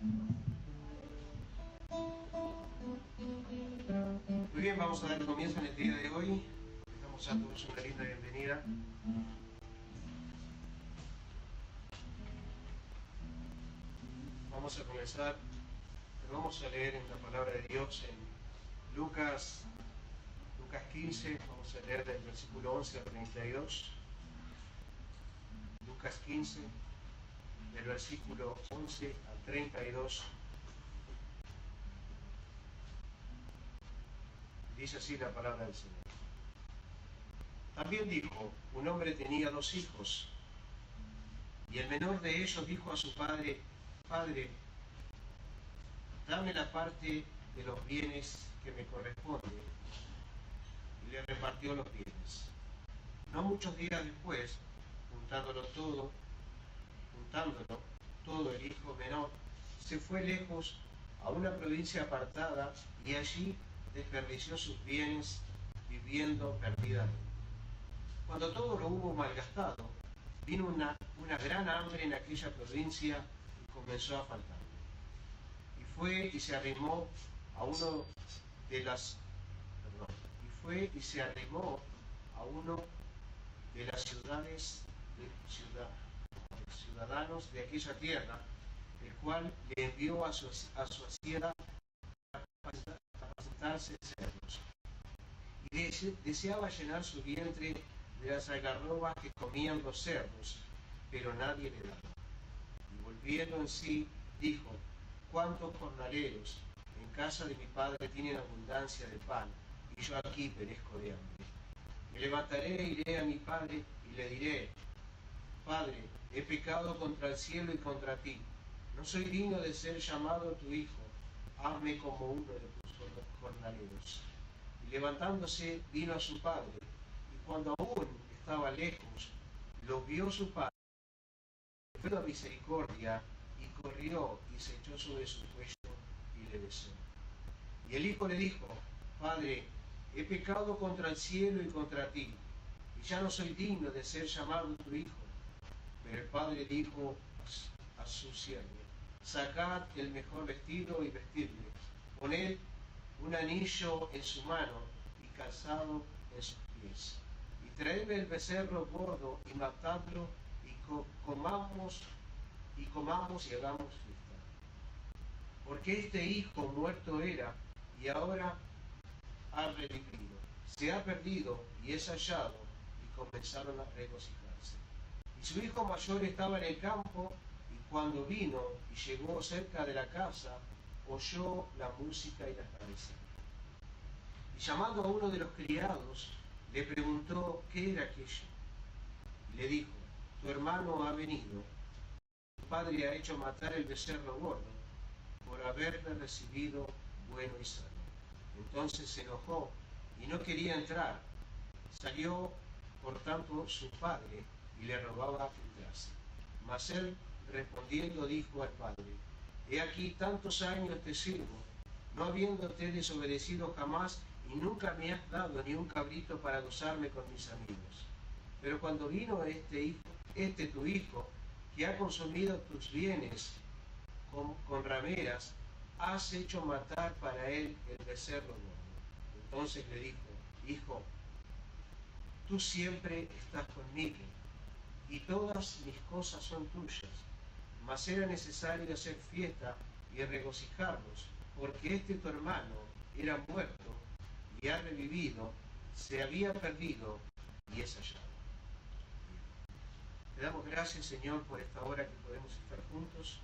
Muy bien, vamos a dar comienzo en el día de hoy. Les damos a todos una linda bienvenida. Vamos a comenzar, vamos a leer en la palabra de Dios en Lucas 15, vamos a leer del versículo 11 al 32. Lucas 15, del versículo 11 al 32. Dice así la palabra del Señor. También dijo, un hombre tenía 2 hijos, y el menor de ellos dijo a su padre, Padre, dame la parte de los bienes que me corresponde, y le repartió los bienes. No muchos días después, juntándolo todo, el hijo menor se fue lejos a una provincia apartada y allí desperdició sus bienes viviendo perdidamente. Cuando todo lo hubo malgastado, vino una gran hambre en aquella provincia y comenzó a faltarle. Y fue y se arrimó a uno de las ciudadanos de aquella tierra, el cual le envió a su hacienda a apacentarse cerdos. Y deseaba llenar su vientre de las algarrobas que comían los cerdos, pero nadie le daba. Y volviendo en sí, dijo, ¿cuántos jornaleros en casa de mi padre tienen abundancia de pan, y yo aquí perezco de hambre? Me levantaré e iré a mi padre y le diré, Padre, he pecado contra el cielo y contra ti. No soy digno de ser llamado tu hijo. Hazme como uno de tus jornaleros. Y levantándose, vino a su padre. Y cuando aún estaba lejos, lo vio su padre, fue a misericordia, y corrió y se echó sobre su cuello y le besó. Y el hijo le dijo, Padre, he pecado contra el cielo y contra ti, y ya no soy digno de ser llamado tu hijo. Pero el padre dijo a su siervo, sacad el mejor vestido y vestidle, poned un anillo en su mano y calzado en sus pies, y traedme el becerro gordo y matadlo, y comamos y hagamos fiesta. Porque este hijo muerto era, y ahora ha revivido, se ha perdido y es hallado, y comenzaron a regocijarse. Y su hijo mayor estaba en el campo, y cuando vino y llegó cerca de la casa, oyó la música y las danzas. Y llamando a uno de los criados, le preguntó qué era aquello. Y le dijo, tu hermano ha venido, tu padre ha hecho matar el becerro gordo, por haberle recibido bueno y sano. Entonces se enojó y no quería entrar. Salió, por tanto, su padre y le rogaba filtrarse. Mas él, respondiendo, dijo al padre, he aquí tantos años te sirvo, no habiéndote desobedecido jamás, y nunca me has dado ni un cabrito para gozarme con mis amigos. Pero cuando vino este tu hijo, que ha consumido tus bienes con rameras, has hecho matar para él el becerro gordo. Entonces le dijo, hijo, tú siempre estás conmigo, y todas mis cosas son tuyas, mas era necesario hacer fiesta y regocijarnos, porque este tu hermano era muerto y ha revivido, se había perdido y es hallado. Te damos gracias, Señor, por esta hora que podemos estar juntos.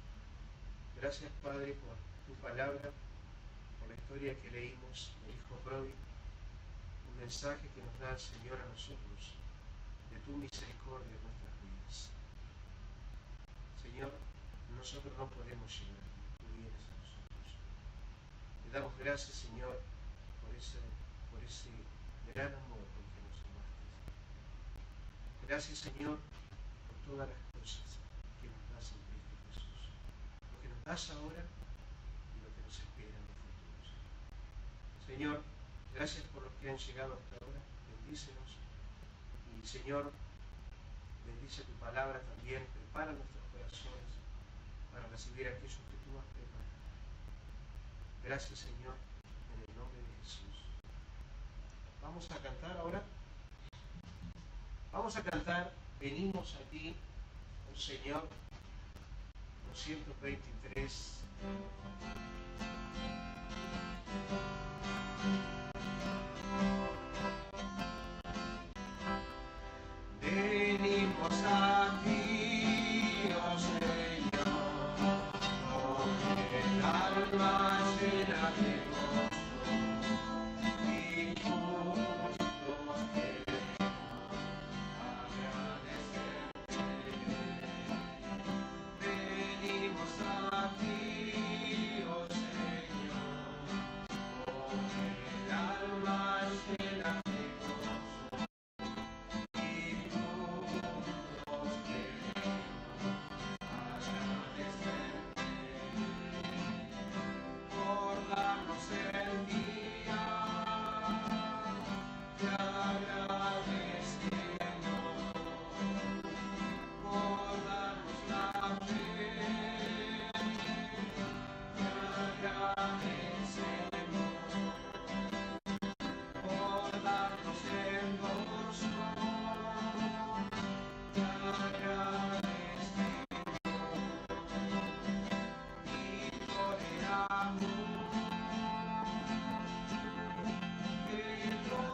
Gracias, Padre, por tu palabra, por la historia que leímos del Hijo Pródigo, un mensaje que nos da el Señor a nosotros, de tu misericordia en nuestras vidas. Señor, nosotros no podemos llegar, tú vienes a nosotros. Te damos gracias, Señor, por ese gran amor con que nos amaste. Gracias, Señor, por todas las cosas que nos das en Cristo Jesús. Lo que nos das ahora y lo que nos espera en el futuro. Señor, gracias por los que han llegado hasta ahora. Bendícenos. Y, Señor, bendice tu palabra también. Prepara nuestros corazones para recibir aquello que tú has preparado. Gracias, Señor, en el nombre de Jesús. Vamos a cantar ahora. Vamos a cantar Venimos a ti, oh Señor, 223. Venimos a ti, oh Señor, con el alma llena de gozo y juntos queremos agradecerte. Venimos a ti, oh Señor, con el alma llena de gozo y juntos queremos agradecerte por darnos el día que agradecemos, por darnos la fe que agradecemos, por darnos el gozo que agradecemos y por el amor que nos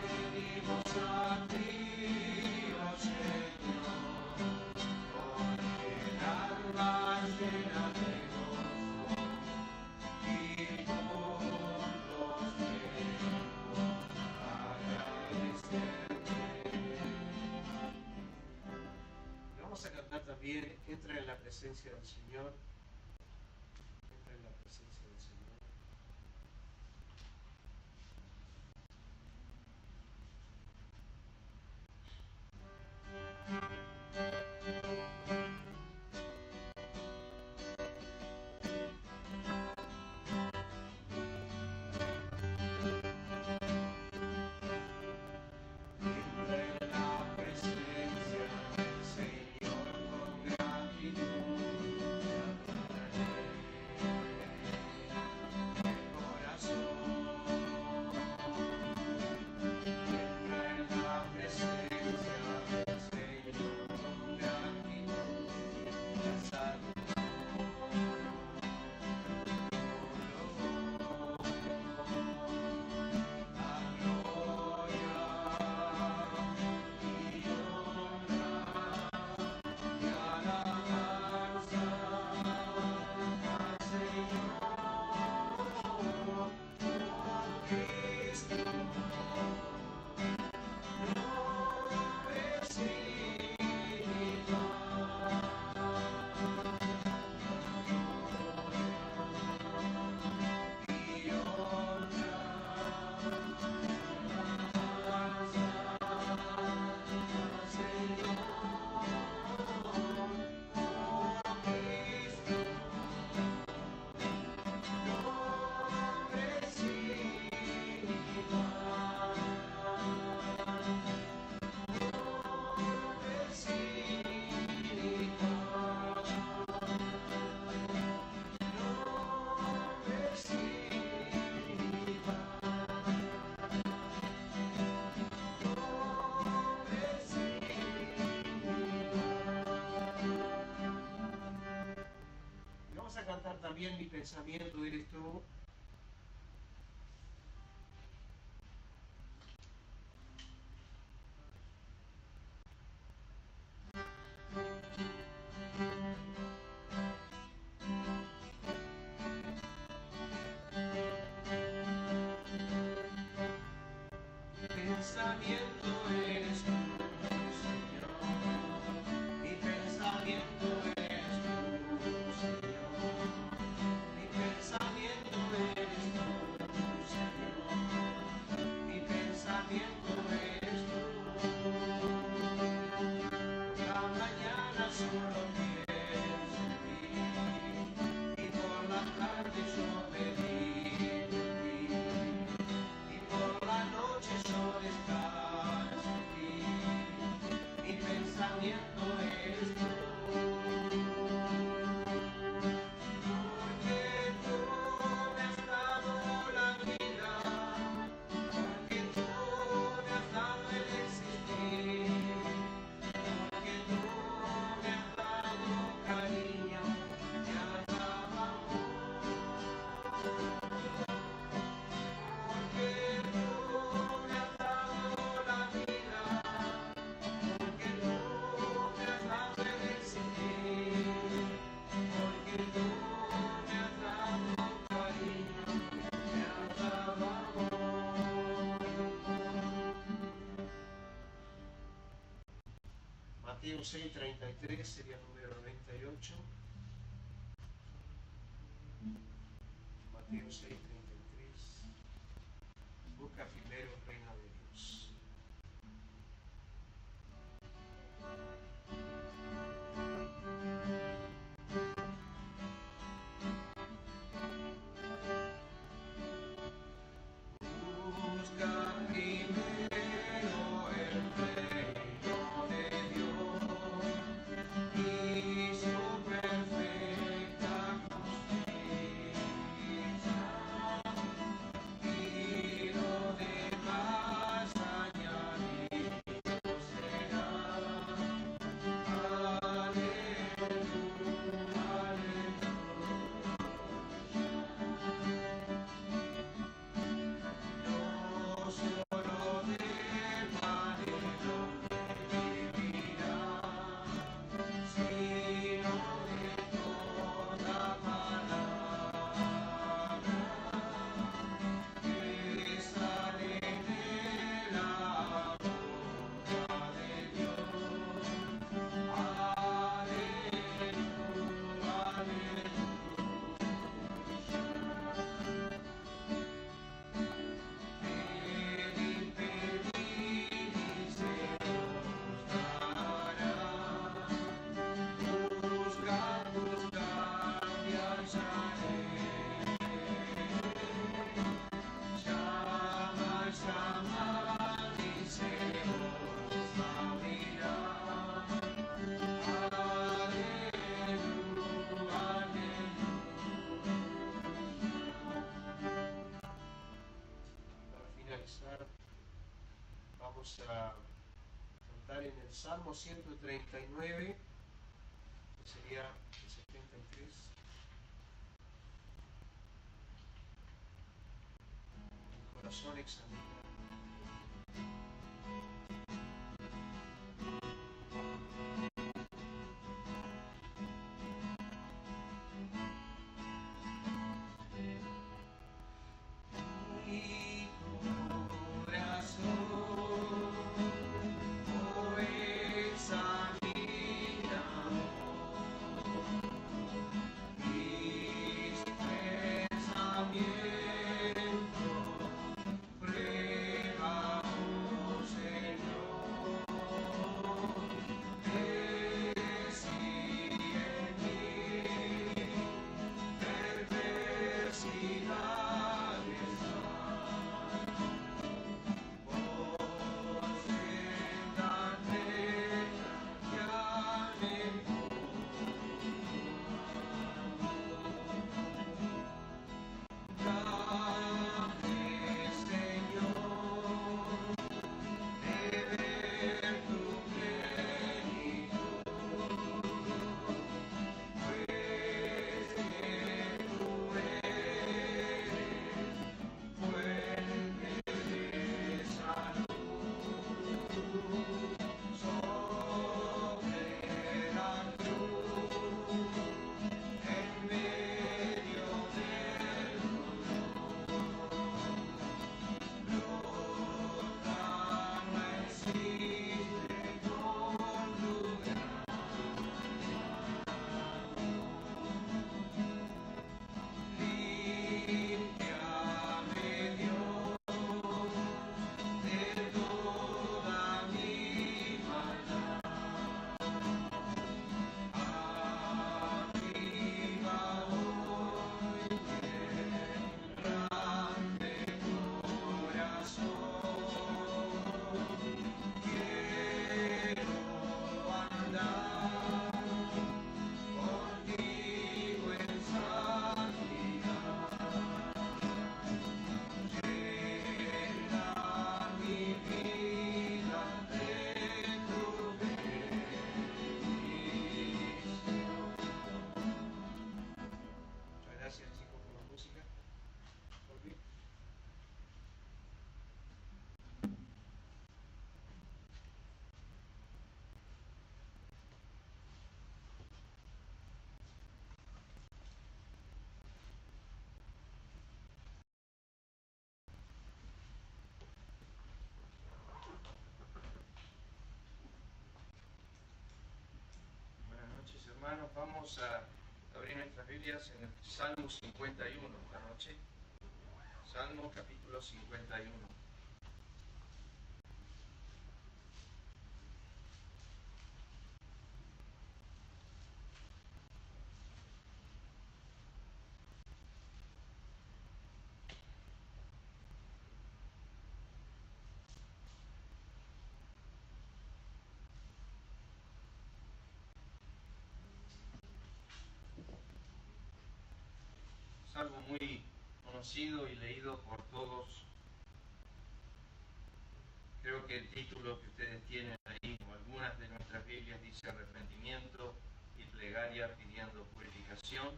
venimos a ti, oh Señor, con el alma llena de gozo y juntos queremos agradecerte. Y vamos a cantar también Entra en la presencia del Señor. Entra en la presencia del Señor. Entra en la presencia del Señor con gratitud, adoraré de corazón. Entra en la presencia del Señor con gratitud, la Vamos a cantar también Mi pensamiento eres tú. Mi pensamiento eres tú, Señor. Mi pensamiento eres tú, Señor. Mi pensamiento 6:33 sería el número 98. Mateo 6:33. Busca primero el reino de Dios. Busca primero el reino de Dios y su perfecta justicia, y lo demás añadido será. Aleluya, aleluya. No solo de pan el hombre vivirá, sino de toda palabra que sale de la boca de Dios. Aleluya, aleluya. Pedid, pedid y se os dará. Buscad, buscad y hallaréis. Llamad, llamad y se os abrirá. Aleluya, aleluya. Para finalizar, vamos a cantar en el Salmo 139, que sería el 73. El corazón examina. Mi corazón, oh, examina mis pensamientos, Vamos a abrir nuestras Biblias en el Salmo 51 esta noche. Salmo capítulo 51. Salmo muy conocido y leído por todos. Creo que el título que ustedes tienen ahí, o algunas de nuestras Biblias, dice arrepentimiento y plegaria pidiendo purificación.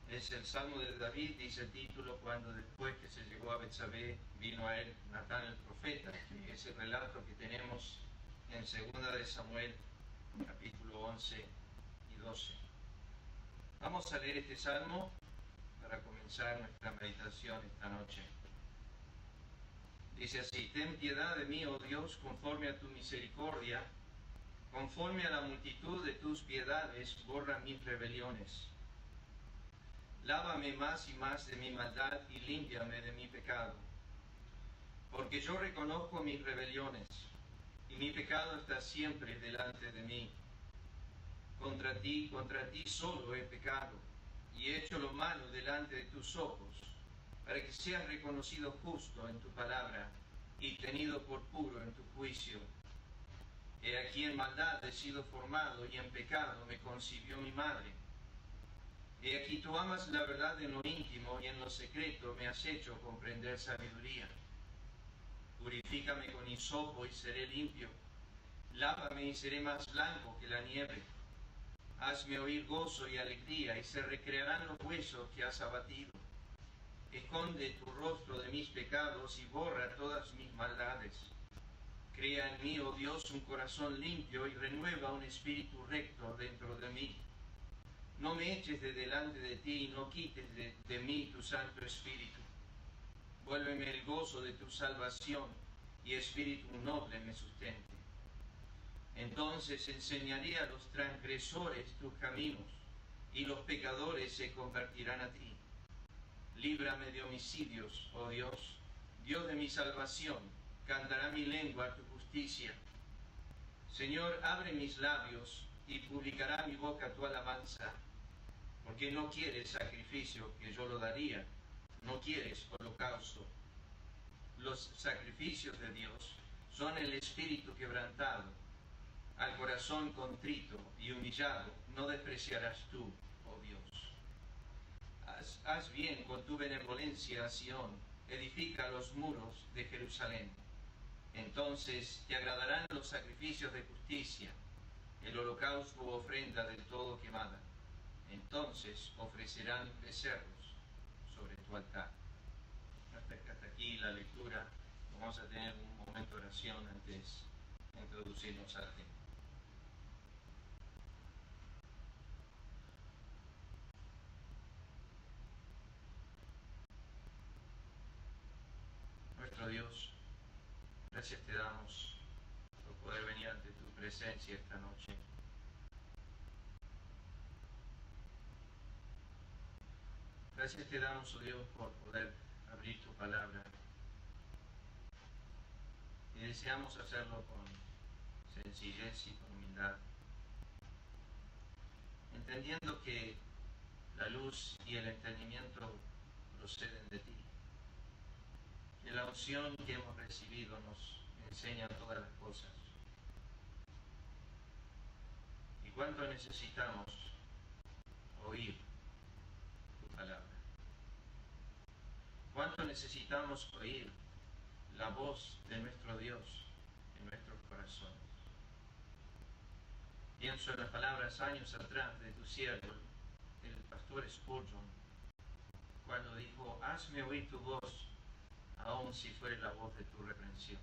Es el Salmo de David, dice el título, cuando después que se llegó a Betsabé, vino a él Natán el profeta, que es el relato que tenemos en 2 de Samuel, capítulo 11 y 12. Vamos a leer este Salmo para comenzar nuestra meditación esta noche. Dice así: ten piedad de mí, oh Dios, conforme a tu misericordia, conforme a la multitud de tus piedades, borra mis rebeliones. Lávame más y más de mi maldad y límpiame de mi pecado. Porque yo reconozco mis rebeliones, y mi pecado está siempre delante de mí. Contra ti solo he pecado, y he hecho lo malo delante de tus ojos, para que seas reconocido justo en tu palabra, y tenido por puro en tu juicio. He aquí en maldad he sido formado, y en pecado me concibió mi madre. He aquí tú amas la verdad en lo íntimo, y en lo secreto me has hecho comprender sabiduría. Purifícame con hisopo y seré limpio. Lávame y seré más blanco que la nieve. Hazme oír gozo y alegría, y se recrearán los huesos que has abatido. Esconde tu rostro de mis pecados y borra todas mis maldades. Crea en mí, oh Dios, un corazón limpio y renueva un espíritu recto dentro de mí. No me eches de delante de ti y no quites de mí tu Santo Espíritu. Vuélveme el gozo de tu salvación y espíritu noble me sustente. Entonces enseñaré a los transgresores tus caminos, y los pecadores se convertirán a ti. Líbrame de homicidios, oh Dios, Dios de mi salvación, cantará mi lengua tu justicia. Señor, abre mis labios, y publicará mi boca tu alabanza. Porque no quieres sacrificio, que yo lo daría, no quieres holocausto. Los sacrificios de Dios son el espíritu quebrantado. Al corazón contrito y humillado no despreciarás tú, oh Dios. Haz bien con tu benevolencia a Sión, edifica los muros de Jerusalén. Entonces te agradarán los sacrificios de justicia, el holocausto u ofrenda del todo quemada. Entonces ofrecerán becerros sobre tu altar. Hasta aquí la lectura. Vamos a tener un momento de oración antes de introducirnos al tema. Nuestro Dios, gracias te damos por poder venir ante tu presencia esta noche. Gracias te damos, oh Dios, por poder abrir tu palabra. Y deseamos hacerlo con sencillez y con humildad, entendiendo que la luz y el entendimiento proceden de ti. Que la unción que hemos recibido nos enseña todas las cosas. Y cuánto necesitamos oír tu palabra. Cuánto necesitamos oír la voz de nuestro Dios en nuestros corazones. Pienso en las palabras años atrás de tu siervo, el pastor Spurgeon, cuando dijo: hazme oír tu voz, aun si fuere la voz de tu reprensión.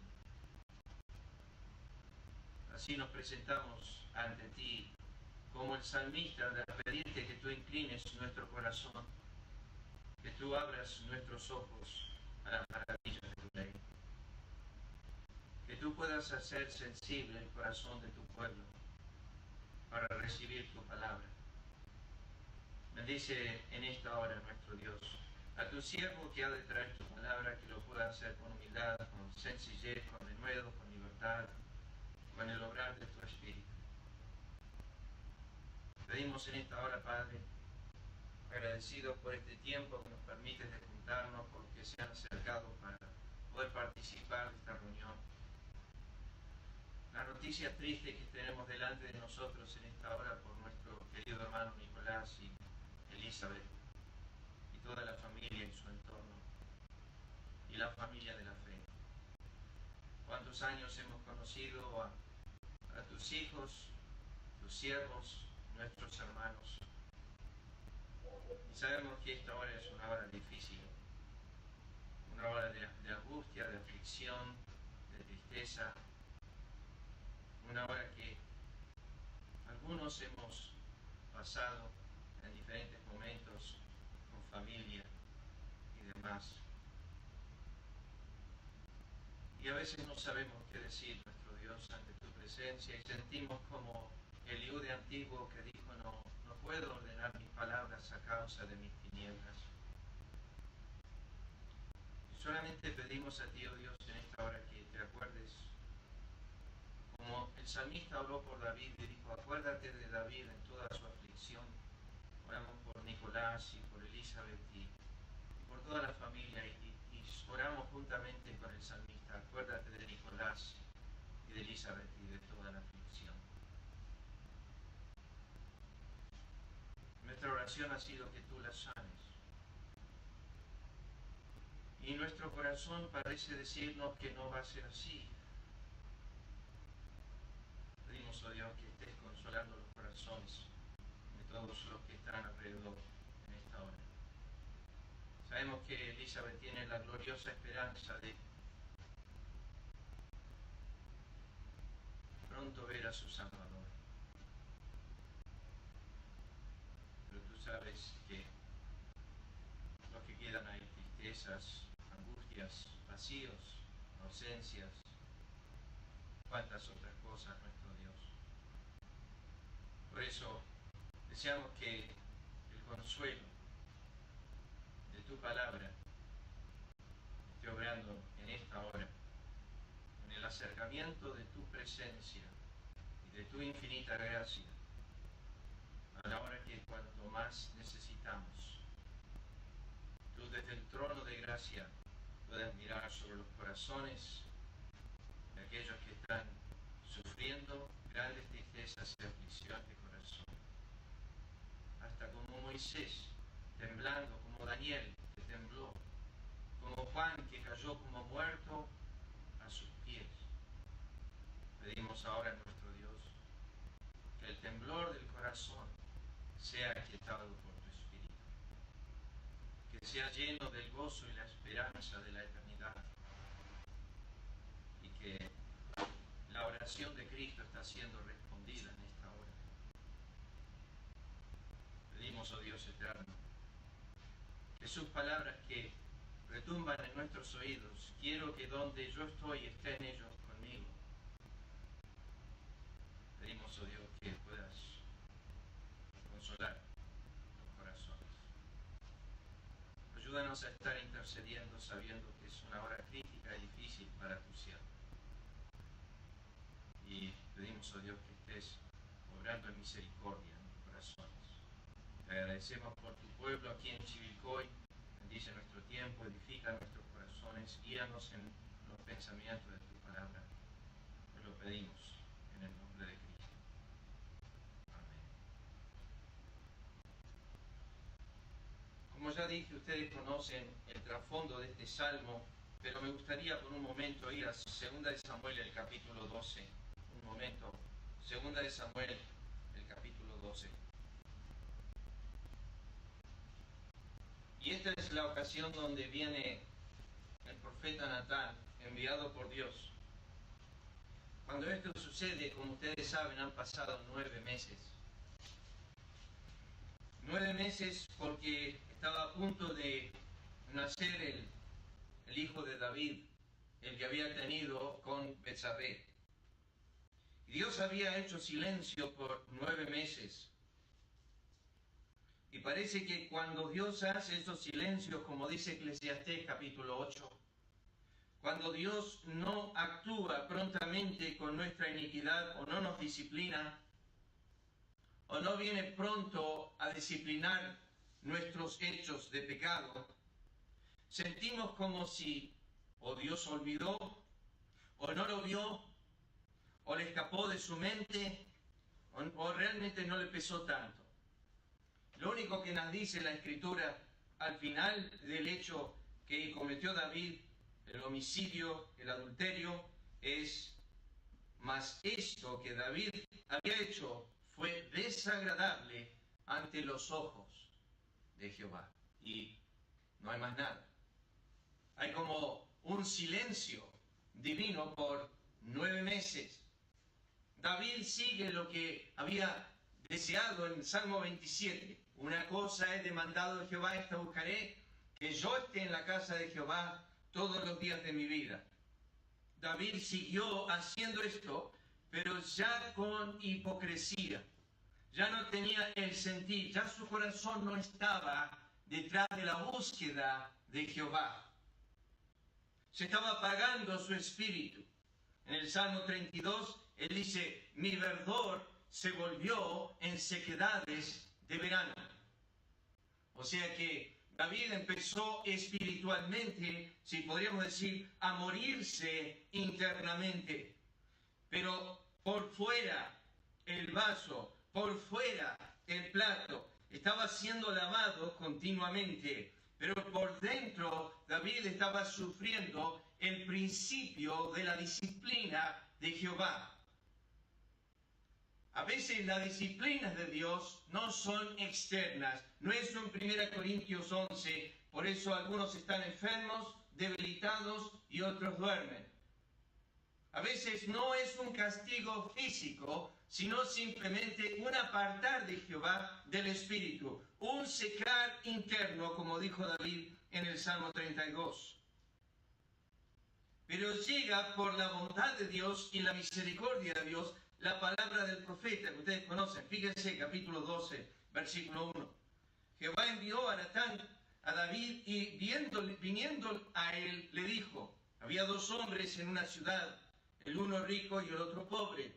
Así nos presentamos ante ti como el salmista, de pedirte que tú inclines nuestro corazón, que tú abras nuestros ojos a las maravillas de tu ley, que tú puedas hacer sensible el corazón de tu pueblo, para recibir tu palabra. Bendice en esta hora, nuestro Dios, a tu siervo que ha de traer tu palabra, que lo pueda hacer con humildad, con sencillez, con denuedo, con libertad, con el obrar de tu Espíritu. Pedimos en esta hora, Padre, agradecidos por este tiempo que nos permites de juntarnos, por los que se han acercado para poder participar de esta reunión. La noticia triste que tenemos delante de nosotros en esta hora por nuestro querido hermano Nicolás y Elizabeth y toda la familia y su entorno y la familia de la fe. Cuántos años hemos conocido a tus hijos, tus siervos, nuestros hermanos. Y sabemos que esta hora es una hora difícil, una hora de angustia, de aflicción, de tristeza, una hora que algunos hemos pasado en diferentes momentos con familia y demás. Y a veces no sabemos qué decir, nuestro Dios, ante tu presencia, y sentimos como Eliú antiguo que dijo, no puedo ordenar mis palabras a causa de mis tinieblas. Y solamente pedimos a ti, oh Dios, en esta hora que te acuerdes, como el salmista oró por David y dijo, acuérdate de David en toda su aflicción. Oramos por Nicolás y por Elizabeth y por toda la familia y oramos juntamente con el salmista, acuérdate de Nicolás y de Elizabeth y de toda la aflicción. Nuestra oración ha sido que tú las sanes. Y nuestro corazón parece decirnos que no va a ser así. Pedimos, oh Dios, que estés consolando los corazones de todos los que están alrededor en esta hora. Sabemos que Elizabeth tiene la gloriosa esperanza de pronto ver a su Salvador. Pero tú sabes que los que quedan ahí, tristezas, angustias, vacíos, ausencias, cuántas otras cosas, nuestro Dios. Por eso deseamos que el consuelo de tu palabra esté obrando en esta hora, en el acercamiento de tu presencia y de tu infinita gracia, a la hora que cuanto más necesitamos, tú desde el trono de gracia puedas mirar sobre los corazones de aquellos que están sufriendo grandes tristezas y aflicciones de corazón. Hasta como Moisés, temblando, como Daniel, que tembló, como Juan, que cayó como muerto a sus pies. Pedimos ahora a nuestro Dios que el temblor del corazón sea aquietado por tu Espíritu, que sea lleno del gozo y la esperanza de la eternidad, y que la oración de Cristo está siendo respondida en esta hora. Pedimos, oh Dios eterno, que sus palabras que retumban en nuestros oídos, quiero que donde yo estoy estén ellos conmigo. Pedimos, oh Dios, que puedas consolar los corazones. Ayúdanos a estar intercediendo sabiendo que es una hora crítica y difícil para tu siervo. Y pedimos, oh Dios, que estés obrando en misericordia en los corazones. Te agradecemos por tu pueblo aquí en Chivilcoy. Bendice nuestro tiempo, edifica nuestros corazones, guíanos en los pensamientos de tu palabra. Te lo pedimos en el nombre de Cristo. Amén. Como ya dije, ustedes conocen el trasfondo de este salmo, pero me gustaría por un momento ir a 2 de Samuel, el capítulo 12. Un momento. 2 de Samuel, el capítulo 12. Y esta es la ocasión donde viene el profeta Natán, enviado por Dios. Cuando esto sucede, como ustedes saben, han pasado 9 meses. 9 meses porque estaba a punto de nacer el hijo de David, el que había tenido con Betsabé. Y Dios había hecho silencio por 9 meses. Y parece que cuando Dios hace esos silencios, como dice Eclesiastés capítulo 8, cuando Dios no actúa prontamente con nuestra iniquidad o no nos disciplina, o no viene pronto a disciplinar nuestros hechos de pecado, sentimos como si o Dios olvidó, o no lo vio, o le escapó de su mente, o realmente no le pesó tanto. Lo único que nos dice la Escritura al final del hecho que cometió David, el homicidio, el adulterio, es: mas esto que David había hecho fue desagradable ante los ojos de Jehová. Y no hay más nada. Hay como un silencio divino por 9 meses. David sigue lo que había deseado en Salmo 27. Una cosa he demandado de Jehová, esta buscaré, que yo esté en la casa de Jehová todos los días de mi vida. David siguió haciendo esto, pero ya con hipocresía. Ya no tenía el sentir, ya su corazón no estaba detrás de la búsqueda de Jehová. Se estaba apagando su espíritu. En el Salmo 32, él dice: mi verdor se volvió en sequedades de verano. O sea que David empezó espiritualmente, si podríamos decir, a morirse internamente. Pero por fuera el vaso, por fuera el plato, estaba siendo lavado continuamente. Pero por dentro David estaba sufriendo el principio de la disciplina de Jehová. A veces las disciplinas de Dios no son externas. No es en 1 Corintios 11, por eso algunos están enfermos, debilitados y otros duermen. A veces no es un castigo físico, sino simplemente un apartar de Jehová del Espíritu, un secar interno, como dijo David en el Salmo 32. Pero llega por la bondad de Dios y la misericordia de Dios la palabra del profeta que ustedes conocen. Fíjense, capítulo 12, versículo 1. Jehová envió a Natán a David y viniendo a él le dijo: había 2 hombres en una ciudad, el uno rico y el otro pobre.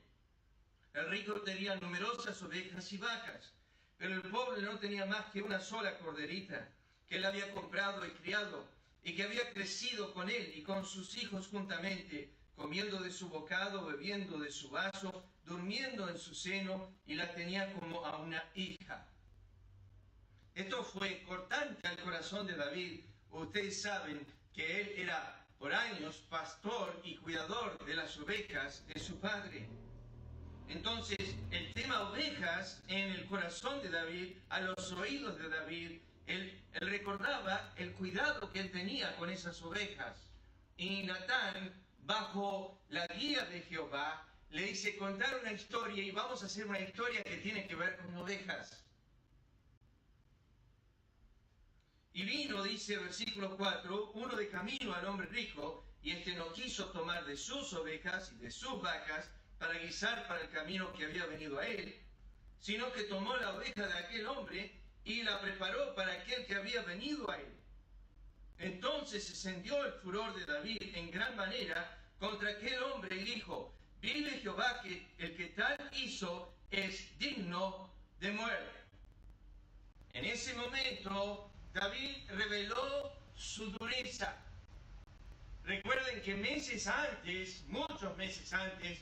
El rico tenía numerosas ovejas y vacas, pero el pobre no tenía más que una sola corderita, que él había comprado y criado, y que había crecido con él y con sus hijos juntamente, comiendo de su bocado, bebiendo de su vaso, durmiendo en su seno, y la tenía como a una hija. Esto fue cortante al corazón de David. Ustedes saben que él era por años pastor y cuidador de las ovejas de su padre. Entonces, el tema ovejas en el corazón de David, a los oídos de David, él recordaba el cuidado que él tenía con esas ovejas. Y Natán, bajo la guía de Jehová, le dice: contar una historia, y vamos a hacer una historia que tiene que ver con ovejas. Y vino, dice versículo 4, uno de camino al hombre rico, y este no quiso tomar de sus ovejas y de sus vacas para guisar para el camino que había venido a él, sino que tomó la oveja de aquel hombre y la preparó para aquel que había venido a él. Entonces se encendió el furor de David en gran manera contra aquel hombre y dijo: vive Jehová, que el que tal hizo es digno de muerte. En ese momento David reveló su dureza. Recuerden que meses antes, muchos meses antes,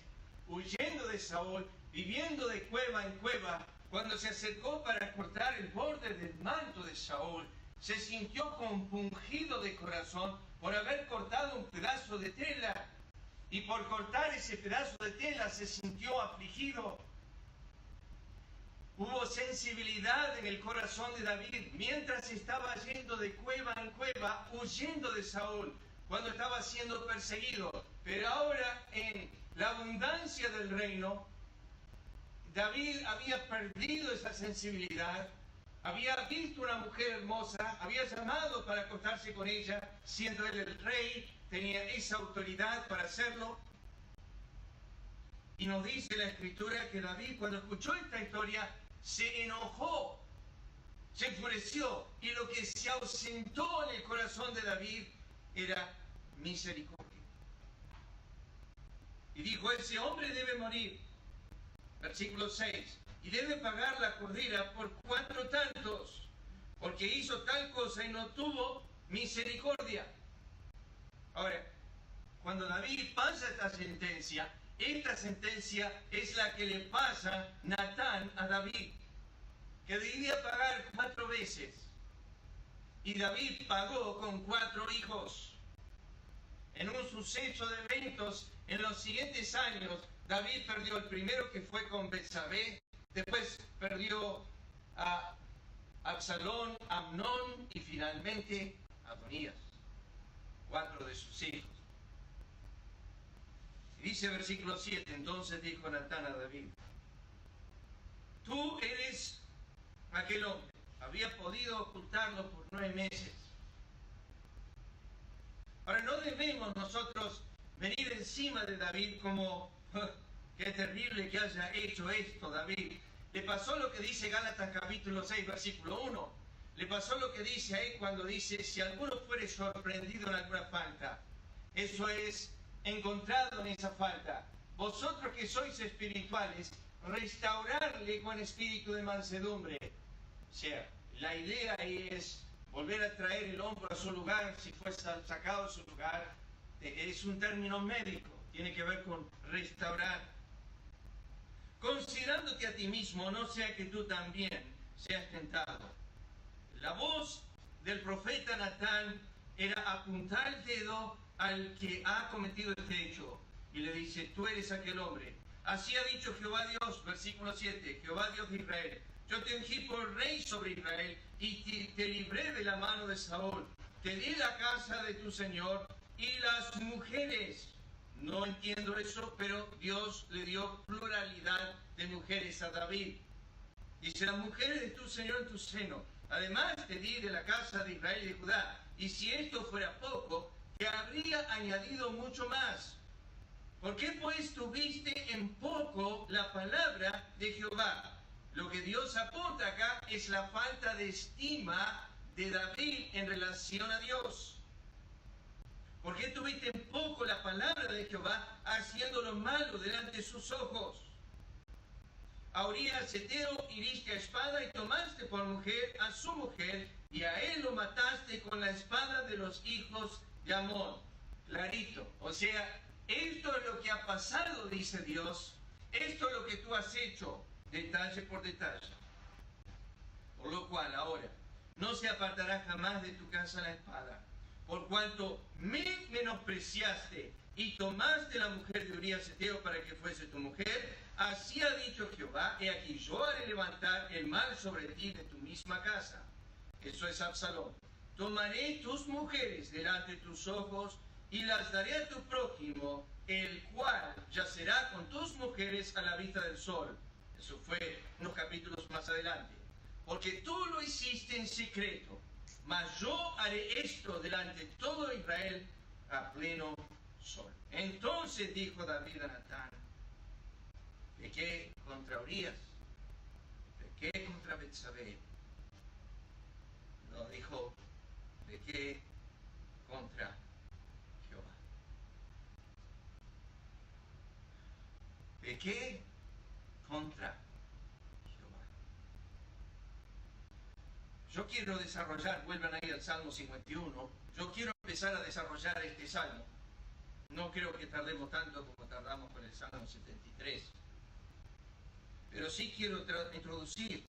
huyendo de Saúl, viviendo de cueva en cueva, cuando se acercó para cortar el borde del manto de Saúl, se sintió compungido de corazón por haber cortado un pedazo de tela, y por cortar ese pedazo de tela se sintió afligido. Hubo sensibilidad en el corazón de David mientras estaba yendo de cueva en cueva, huyendo de Saúl, cuando estaba siendo perseguido. Pero ahora, en la abundancia del reino, David había perdido esa sensibilidad, había visto una mujer hermosa, había llamado para acostarse con ella, siendo él el rey, tenía esa autoridad para hacerlo. Y nos dice la Escritura que David, cuando escuchó esta historia, se enojó, se enfureció, y lo que se ausentó en el corazón de David era misericordia. Y dijo, ese hombre debe morir. Versículo 6. Y debe pagar la cordera por 4 tantos, porque hizo tal cosa y no tuvo misericordia. Ahora, cuando David pasa esta sentencia es la que le pasa Natán a David, que debía pagar 4 veces. Y David pagó con 4 hijos. En un suceso de eventos en los siguientes años, David perdió el primero, que fue con Betsabé, después perdió a Absalón, Amnón y finalmente a Adonías, 4 de sus hijos. Y dice versículo 7, entonces dijo Natán a David, tú eres aquel hombre, había podido ocultarlo por 9 meses. Ahora, no debemos nosotros venir encima de David como, qué terrible que haya hecho esto David. Le pasó lo que dice Gálatas capítulo 6, versículo 1. Le pasó lo que dice ahí cuando dice, si alguno fuere sorprendido en alguna falta, eso es, encontrado en esa falta, vosotros que sois espirituales, restaurarle con espíritu de mansedumbre. O sea, la idea es volver a traer el hombro a su lugar, si fue sacado de su lugar. Es un término médico, tiene que ver con restaurar. Considerándote a ti mismo, no sea que tú también seas tentado. La voz del profeta Natán era apuntar el dedo al que ha cometido este hecho. Y le dice, tú eres aquel hombre. Así ha dicho Jehová Dios, versículo 7, Jehová Dios de Israel. Yo te ungí por rey sobre Israel y te libré de la mano de Saúl. Te di la casa de tu Señor y las mujeres. No entiendo eso, pero Dios le dio pluralidad de mujeres a David. Dice, las mujeres de tu Señor en tu seno. Además te di de la casa de Israel y de Judá. Y si esto fuera poco, te habría añadido mucho más. ¿Por qué pues tuviste en poco la palabra de Jehová? Lo que Dios apunta acá es la falta de estima de David en relación a Dios. ¿Por qué tuviste en poco la palabra de Jehová, haciendo lo malo delante de sus ojos? A Urías Heteo hiriste a espada y tomaste por mujer a su mujer, y a él lo mataste con la espada de los hijos de Amón. Clarito. O sea, esto es lo que ha pasado, dice Dios. Esto es lo que tú has hecho, detalle por detalle. Por lo cual, ahora, no se apartará jamás de tu casa la espada, por cuanto me menospreciaste y tomaste la mujer de Urías Heteo para que fuese tu mujer, así ha dicho Jehová, he aquí yo haré levantar el mal sobre ti de tu misma casa. Eso es Absalón. Tomaré tus mujeres delante de tus ojos y las daré a tu prójimo, el cual yacerá con tus mujeres a la vista del sol. Eso fue unos capítulos más adelante. Porque tú lo hiciste en secreto, mas yo haré esto delante de todo Israel a pleno sol. Entonces dijo David a Natán, pequé contra Urías, pequé contra Betsabé. No, dijo, pequé contra Jehová. Pequé contra Jehová. Yo quiero desarrollar, vuelvan ahí al Salmo 51, yo quiero empezar a desarrollar este Salmo. No creo que tardemos tanto como tardamos con el Salmo 73. Pero sí quiero introducir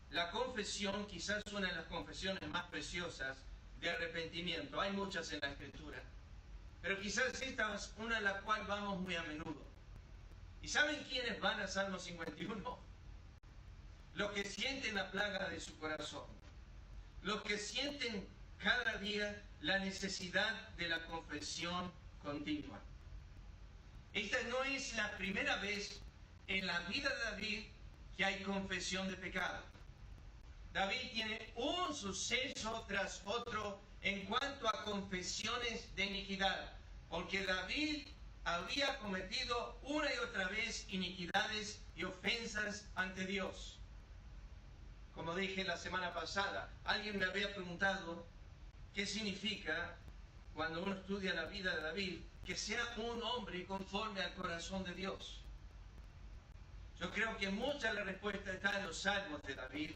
la confesión, quizás una de las confesiones más preciosas de arrepentimiento. Hay muchas en la Escritura, pero quizás esta es una a la cual vamos muy a menudo. ¿Y saben quiénes van a Salmo 51? Los que sienten la plaga de su corazón, los que sienten cada día la necesidad de la confesión continua. Esta no es la primera vez en la vida de David que hay confesión de pecado. David tiene un suceso tras otro en cuanto a confesiones de iniquidad, porque David había cometido una y otra vez iniquidades y ofensas ante Dios. Como dije la semana pasada, alguien me había preguntado qué significa cuando uno estudia la vida de David, que sea un hombre conforme al corazón de Dios. Yo creo que mucha de la respuesta está en los salmos de David,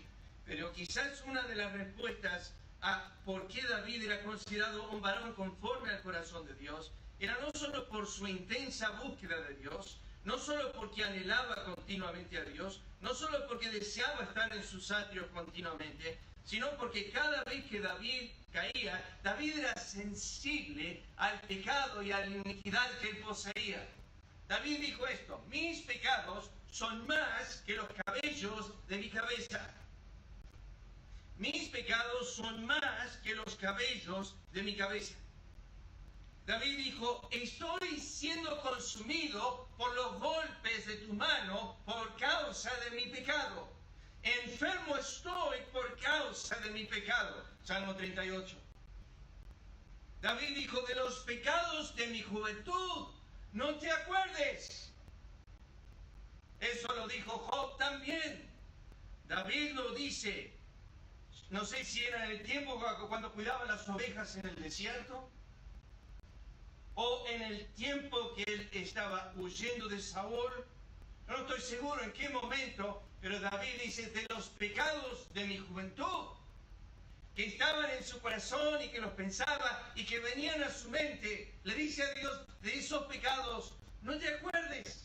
pero quizás una de las respuestas a por qué David era considerado un varón conforme al corazón de Dios era no solo por su intensa búsqueda de Dios, no solo porque anhelaba continuamente a Dios, no solo porque deseaba estar en sus atrios continuamente, sino porque cada vez que David caía, David era sensible al pecado y a la iniquidad que él poseía. David dijo esto: mis pecados son más que los cabellos de mi cabeza. Mis pecados son más que los cabellos de mi cabeza. David dijo: estoy siendo consumido por los golpes de tu mano por causa de mi pecado. Enfermo estoy por causa de mi pecado. Salmo 38. David dijo: de los pecados de mi juventud no te acuerdes. Eso lo dijo Job también. David lo dice, no sé si era en el tiempo cuando cuidaba las ovejas en el desierto, o en el tiempo que él estaba huyendo de Saúl. No estoy seguro en qué momento, pero David dice: de los pecados de mi juventud, que estaban en su corazón y que los pensaba y que venían a su mente, le dice a Dios: de esos pecados no te acuerdes.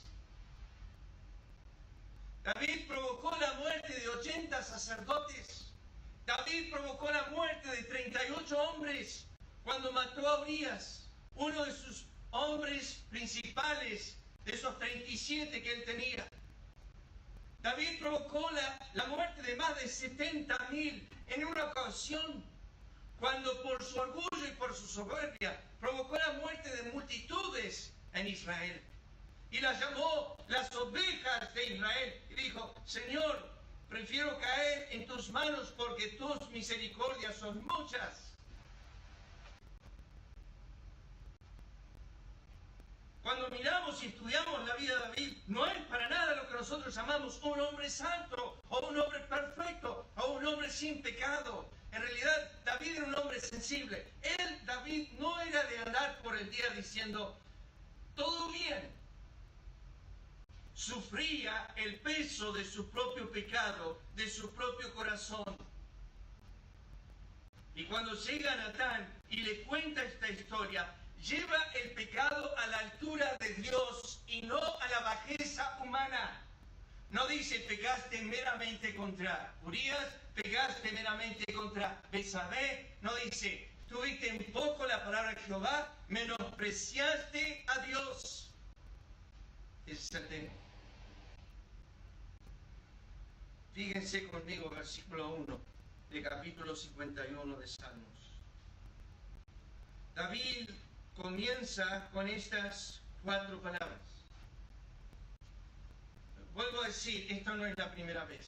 David provocó la muerte de 80 sacerdotes. David provocó la muerte de 38 hombres cuando mató a Urías, uno de sus hombres principales, de esos 37 que él tenía. David provocó la muerte de más de 70.000 en una ocasión, cuando por su orgullo y por su soberbia provocó la muerte de multitudes en Israel. Y las llamó las ovejas de Israel. Y dijo: Señor, prefiero caer en tus manos porque tus misericordias son muchas. Cuando miramos y estudiamos la vida de David, no es para nada lo que nosotros llamamos un hombre santo, o un hombre perfecto, o un hombre sin pecado. En realidad, David era un hombre sensible. David, no era de andar por el día diciendo: todo bien. Sufría el peso de su propio pecado, de su propio corazón. Y cuando llega Natán y le cuenta esta historia, lleva el pecado a la altura de Dios y no a la bajeza humana. No dice: pecaste meramente contra Urías, pecaste meramente contra Betsabé. No dice: tuviste en poco la palabra de Jehová, menospreciaste a Dios. Ese es el tema. Fíjense conmigo, versículo 1 de capítulo 51 de Salmos. David comienza con estas 4 palabras. Vuelvo a decir, esto no es la primera vez,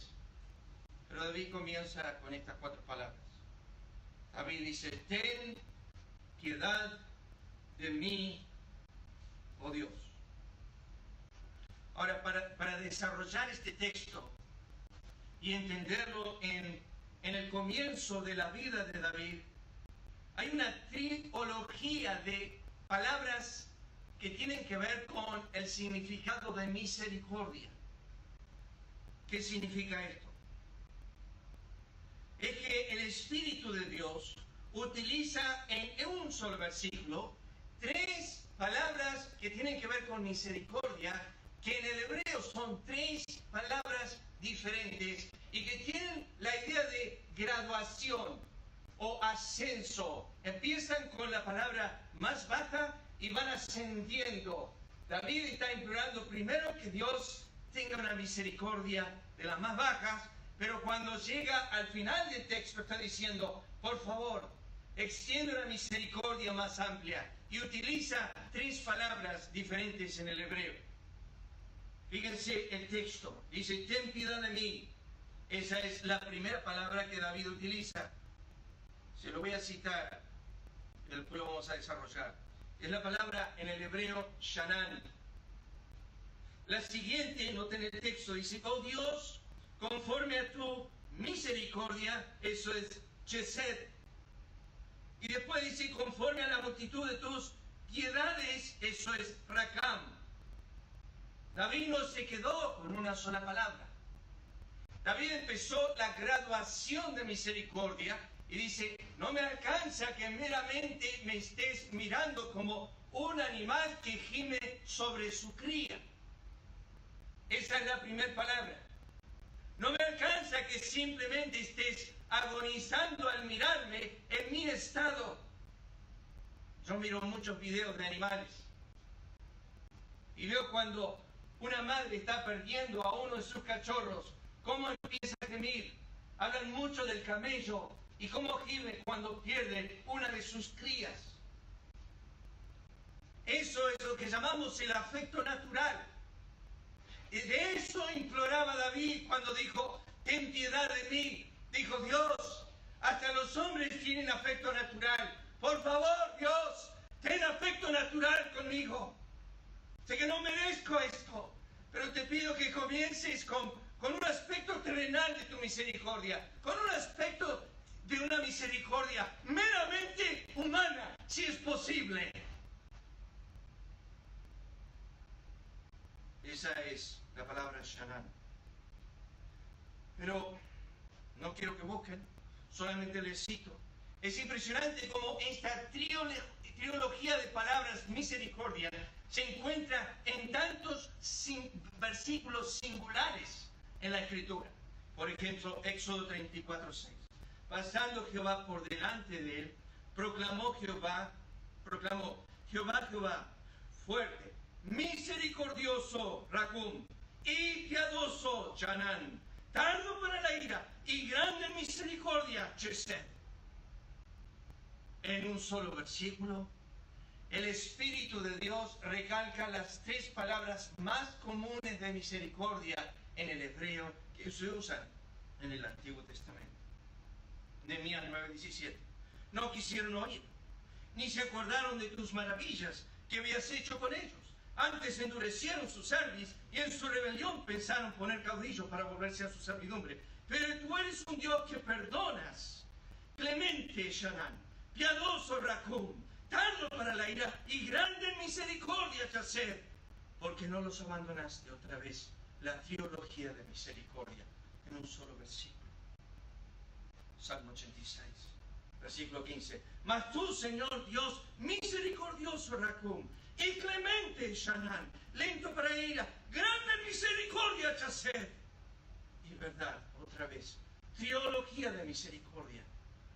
pero David comienza con estas 4 palabras. David dice: ten piedad de mí, oh Dios. Ahora, para desarrollar este texto y entenderlo en el comienzo de la vida de David, hay una trilogía de palabras que tienen que ver con el significado de misericordia. ¿Qué significa esto? Es que el Espíritu de Dios utiliza en un solo versículo 3 palabras que tienen que ver con misericordia, que en el hebreo son 3 palabras diferentes y que tienen la idea de graduación o ascenso. Empiezan con la palabra más baja y van ascendiendo. David está implorando primero que Dios tenga una misericordia de las más bajas, pero cuando llega al final del texto está diciendo: por favor, extiende una misericordia más amplia, y utiliza 3 palabras diferentes en el hebreo. Fíjense el texto, dice: ten piedad de mí. Esa es la primera palabra que David utiliza. Se lo voy a citar, después lo vamos a desarrollar. es la palabra en el hebreo shanan. La siguiente, noten el texto, dice, oh Dios, conforme a tu misericordia, eso es chesed. Y después dice, conforme a la multitud de tus piedades, eso es rakam. David no se quedó con una sola palabra. David empezó la graduación de misericordia y dice, no me alcanza que meramente me estés mirando como un animal que gime sobre su cría. Esa es la primera palabra. No me alcanza que simplemente estés agonizando al mirarme en mi estado. Yo miro muchos videos de animales y veo cuando una madre está perdiendo a uno de sus cachorros, cómo empieza a gemir. Hablan mucho del camello y cómo gime cuando pierde una de sus crías. Eso es lo que llamamos el afecto natural. Y de eso imploraba David cuando dijo, ten piedad de mí. Dijo, Dios, hasta los hombres tienen afecto natural. Por favor, Dios, ten afecto natural conmigo. Sé que no merezco esto, pero te pido que comiences con un aspecto terrenal de tu misericordia, con un aspecto de una misericordia meramente humana, si es posible. Esa es la palabra shanan. Pero no quiero que busquen, solamente les cito. Es impresionante cómo esta trilogía de palabras misericordia se encuentra en tantos versículos singulares en la Escritura. Por ejemplo, Éxodo 34:6. Pasando Jehová por delante de él, proclamó Jehová, Jehová, fuerte, misericordioso, Racum, y piadoso, Chanán, tardo para la ira y grande misericordia, Chesed. En un solo versículo, el Espíritu de Dios recalca las tres palabras más comunes de misericordia en el hebreo que se usan en el Antiguo Testamento. Nehemías 9:17. No quisieron oír, ni se acordaron de tus maravillas que habías hecho con ellos. Antes endurecieron su cerviz y en su rebelión pensaron poner caudillos para volverse a su servidumbre. Pero tú eres un Dios que perdonas, clemente Shanan, piadoso Racum, tardo para la ira y grande en misericordia Chesed, porque no los abandonaste otra vez. La trilogía de misericordia en un solo versículo. Salmo 86, versículo 15. Mas tú, Señor Dios, misericordioso Racum y clemente Shanan, lento para ira, grande en misericordia Chesed. Y verdad, otra vez, trilogía de misericordia,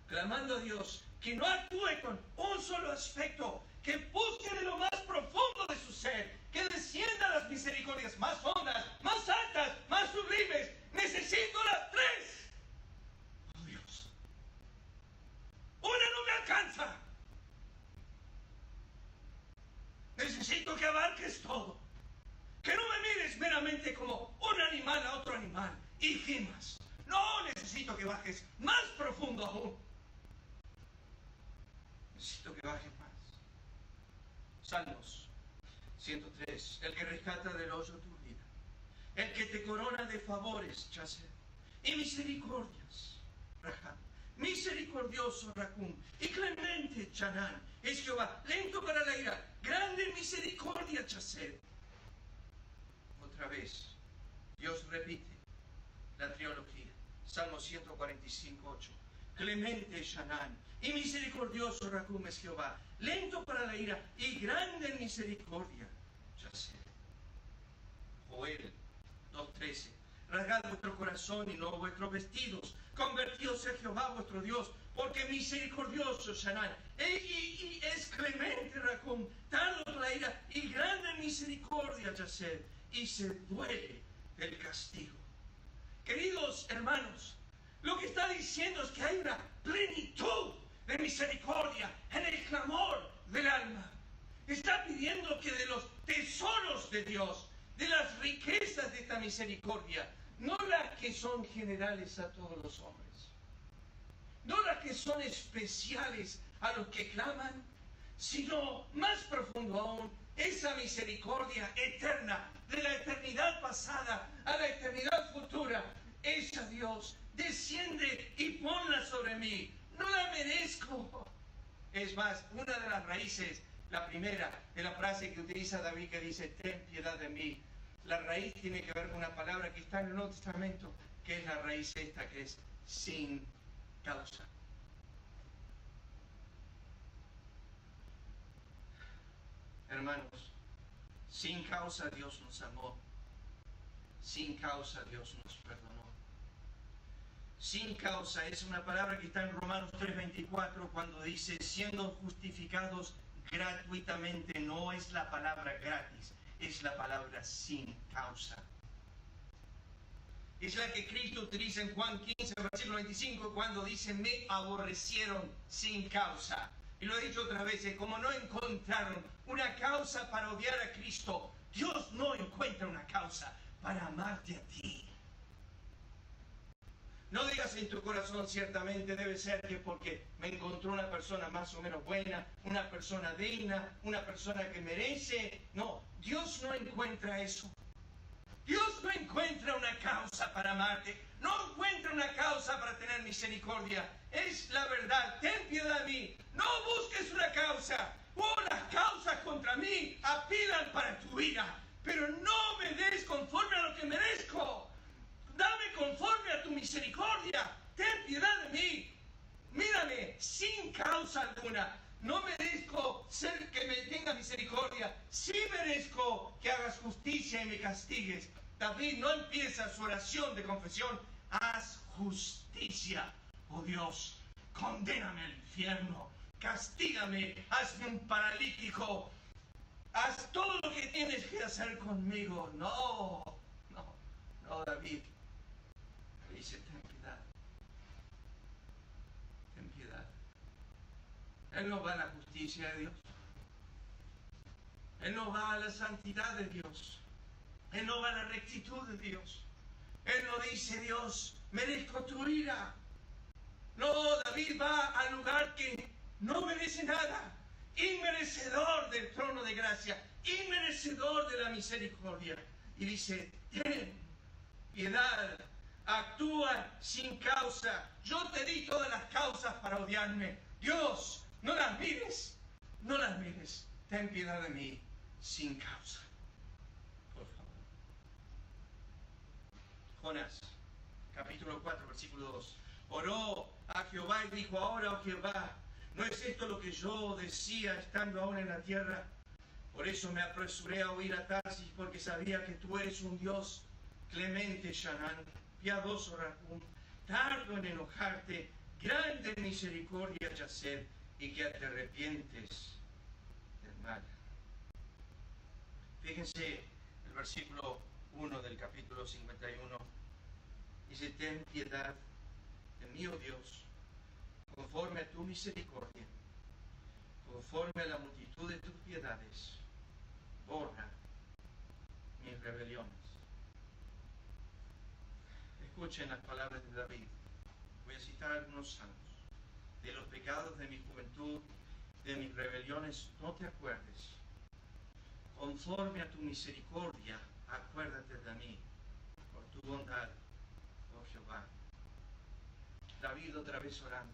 clamando a Dios que no actúe con un solo aspecto, que busque de lo más profundo de su ser, que descienda a las misericordias más hondas, más altas, más sublimes. Necesito las tres. Oh Dios, una no me alcanza. Necesito que abarques todo, que no me mires meramente como un animal a otro animal y gimas. No, necesito que bajes más profundo aún. Necesito que bajes más. Salmos 103. El que rescata del hoyo tu vida, el que te corona de favores, Chesed, y misericordias, Raham, misericordioso Racum, y clemente Chanán, es Jehová, lento para la ira, grande en misericordia, Chesed. Otra vez, Dios repite la trilogía. Salmo 145, 8. Clemente Chanán y misericordioso Racum es Jehová, lento para la ira y grande en misericordia, Chesed. Joel 2:13. Rasgad vuestro corazón y no vuestros vestidos, convertíos a Jehová vuestro Dios, porque misericordioso Chanán y es clemente Racum, tardo para la ira y grande en misericordia, Chesed, y se duele del castigo. Queridos hermanos, lo que está diciendo es que hay una plenitud de misericordia en el clamor del alma. Está pidiendo que de los tesoros de Dios, de las riquezas de esta misericordia, no las que son generales a todos los hombres, no las que son especiales a los que claman, sino más profundo aún, esa misericordia eterna, de la eternidad pasada a la eternidad futura. Esa, Dios, desciende y ponla sobre mí. No la merezco. Es más, una de las raíces, la primera de la frase que utiliza David, que dice, ten piedad de mí. La raíz tiene que ver con una palabra que está en el Nuevo Testamento, que es la raíz esta, que es sin causa. Hermanos, sin causa Dios nos amó. Sin causa Dios nos perdonó. Sin causa es una palabra que está en Romanos 3:24 cuando dice, siendo justificados gratuitamente. No es la palabra gratis, es la palabra sin causa. Es la que Cristo utiliza en Juan 15, versículo 25, cuando dice, me aborrecieron sin causa. Y lo he dicho otras veces, como no encontraron una causa para odiar a Cristo, Dios no encuentra una causa para amarte a ti. No digas en tu corazón, ciertamente debe ser que porque me encontró una persona más o menos buena, una persona digna, una persona que merece. No, Dios no encuentra eso. Dios no encuentra una causa para amarte, no encuentra una causa para tener misericordia. Es la verdad, ten piedad de mí. No busques una causa. Las causas contra mí apilan para tu ira, pero no me des conforme a lo que merezco. Dame conforme a tu misericordia. Ten piedad de mí. Mírame sin causa alguna. No merezco ser que me tenga misericordia. Sí merezco que hagas justicia y me castigues. David no empieza su oración de confesión. Haz justicia, oh Dios. Condéname al infierno. Castígame. Hazme un paralítico. Haz todo lo que tienes que hacer conmigo. No, David. Dice, ten piedad. Ten piedad. Él no va a la justicia de Dios. Él no va a la santidad de Dios. Él no va a la rectitud de Dios. Él no dice, Dios, merezco tu ira. No, David va al lugar que no merece nada. Inmerecedor del trono de gracia. Inmerecedor de la misericordia. Y dice, ten piedad. Actúa sin causa. Yo te di todas las causas para odiarme. Dios, no las mires. No las mires. Ten piedad de mí sin causa. Por favor. Jonás, capítulo 4, versículo 2. Oró a Jehová y dijo, ahora, oh Jehová, ¿no es esto lo que yo decía estando aún en la tierra? Por eso me apresuré a huir a Tarsis, porque sabía que tú eres un Dios clemente, Shanán, piadoso, Rahum, tardo en enojarte, grande en misericordia, Yaser, y que te arrepientes del mal. Fíjense el versículo 1 del capítulo 51. Dice, ten piedad de mí, oh Dios, conforme a tu misericordia, conforme a la multitud de tus piedades, borra mis rebeliones. Escuchen las palabras de David. Voy a citar algunos salmos. De los pecados de mi juventud, de mis rebeliones, no te acuerdes. Conforme a tu misericordia, acuérdate de mí, por tu bondad, oh Jehová. David otra vez orando.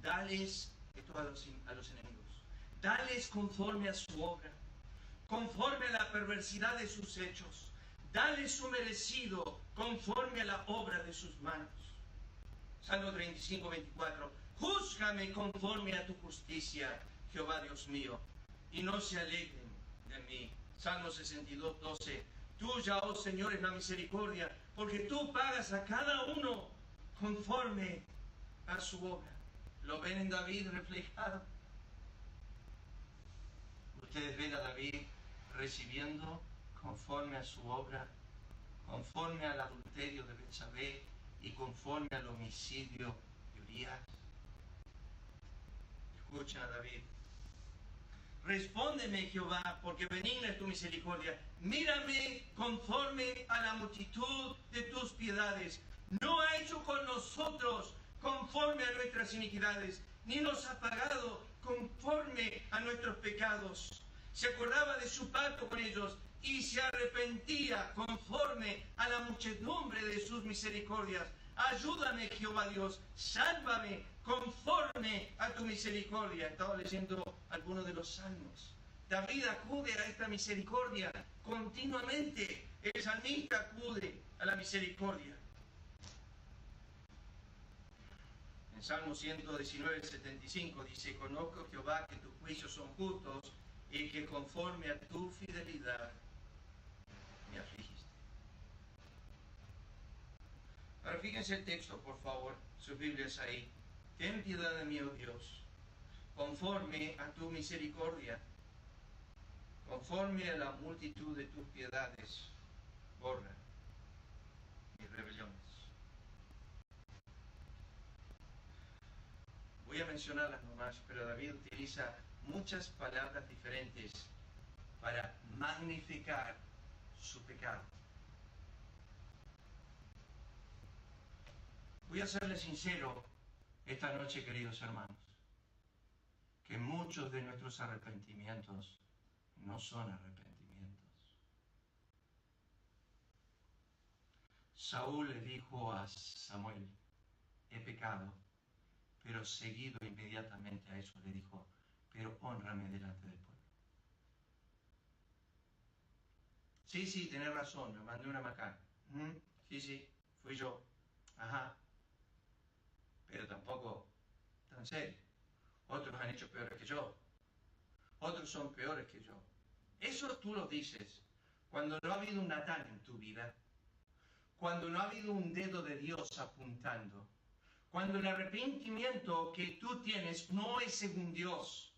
Dales esto a los enemigos. Dales conforme a su obra, conforme a la perversidad de sus hechos. Dale su merecido conforme a la obra de sus manos. Salmo 35, 24. Júzgame conforme a tu justicia, Jehová Dios mío, y no se alegren de mí. Salmo 62, 12. Tuya, oh Señor, es la misericordia, porque tú pagas a cada uno conforme a su obra. ¿Lo ven en David reflejado? Ustedes ven a David recibiendo conforme a su obra, conforme al adulterio de Betsabé y conforme al homicidio de Urías. Escuchen a David. Respóndeme, Jehová, porque benigna es tu misericordia. Mírame conforme a la multitud de tus piedades. No ha hecho con nosotros conforme a nuestras iniquidades, ni nos ha pagado conforme a nuestros pecados. Se acordaba de su pacto con ellos y se arrepentía conforme a la muchedumbre de sus misericordias. Ayúdame, Jehová Dios, sálvame conforme a tu misericordia. Estaba leyendo algunos de los salmos. David acude a esta misericordia continuamente. El salmista acude a la misericordia. En Salmo 119, 75 dice: conozco, Jehová, que tus juicios son justos y que conforme a tu fidelidad me afligiste. Ahora fíjense el texto, por favor, sus Biblias ahí. Ten piedad de mí, oh Dios, conforme a tu misericordia, conforme a la multitud de tus piedades, borra mis rebeliones. Voy a mencionarlas nomás, pero David utiliza muchas palabras diferentes para magnificar su pecado. Voy a serles sincero esta noche, queridos hermanos, que muchos de nuestros arrepentimientos no son arrepentimientos. Saúl le dijo a Samuel: he pecado, pero seguido inmediatamente a eso le dijo: pero hónrame delante del pueblo. Sí, tenés razón, me mandé una macana. Sí, fui yo. Ajá. Pero tampoco tan serio. Otros han hecho peores que yo. Otros son peores que yo. Eso tú lo dices cuando no ha habido un Natán en tu vida, cuando no ha habido un dedo de Dios apuntando, cuando el arrepentimiento que tú tienes no es según Dios,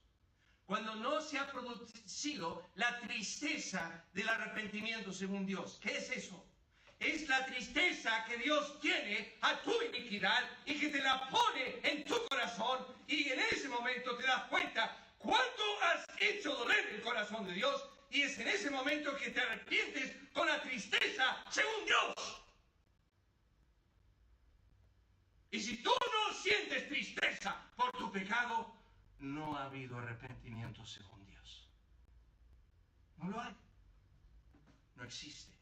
cuando no se ha producido la tristeza del arrepentimiento según Dios. ¿Qué es eso? Es la tristeza que Dios tiene a tu iniquidad y que te la pone en tu corazón, y en ese momento te das cuenta cuánto has hecho doler el corazón de Dios, y es en ese momento que te arrepientes con la tristeza según Dios. Y si tú no sientes tristeza por tu pecado, no ha habido arrepentimiento según Dios. No lo hay. No existe.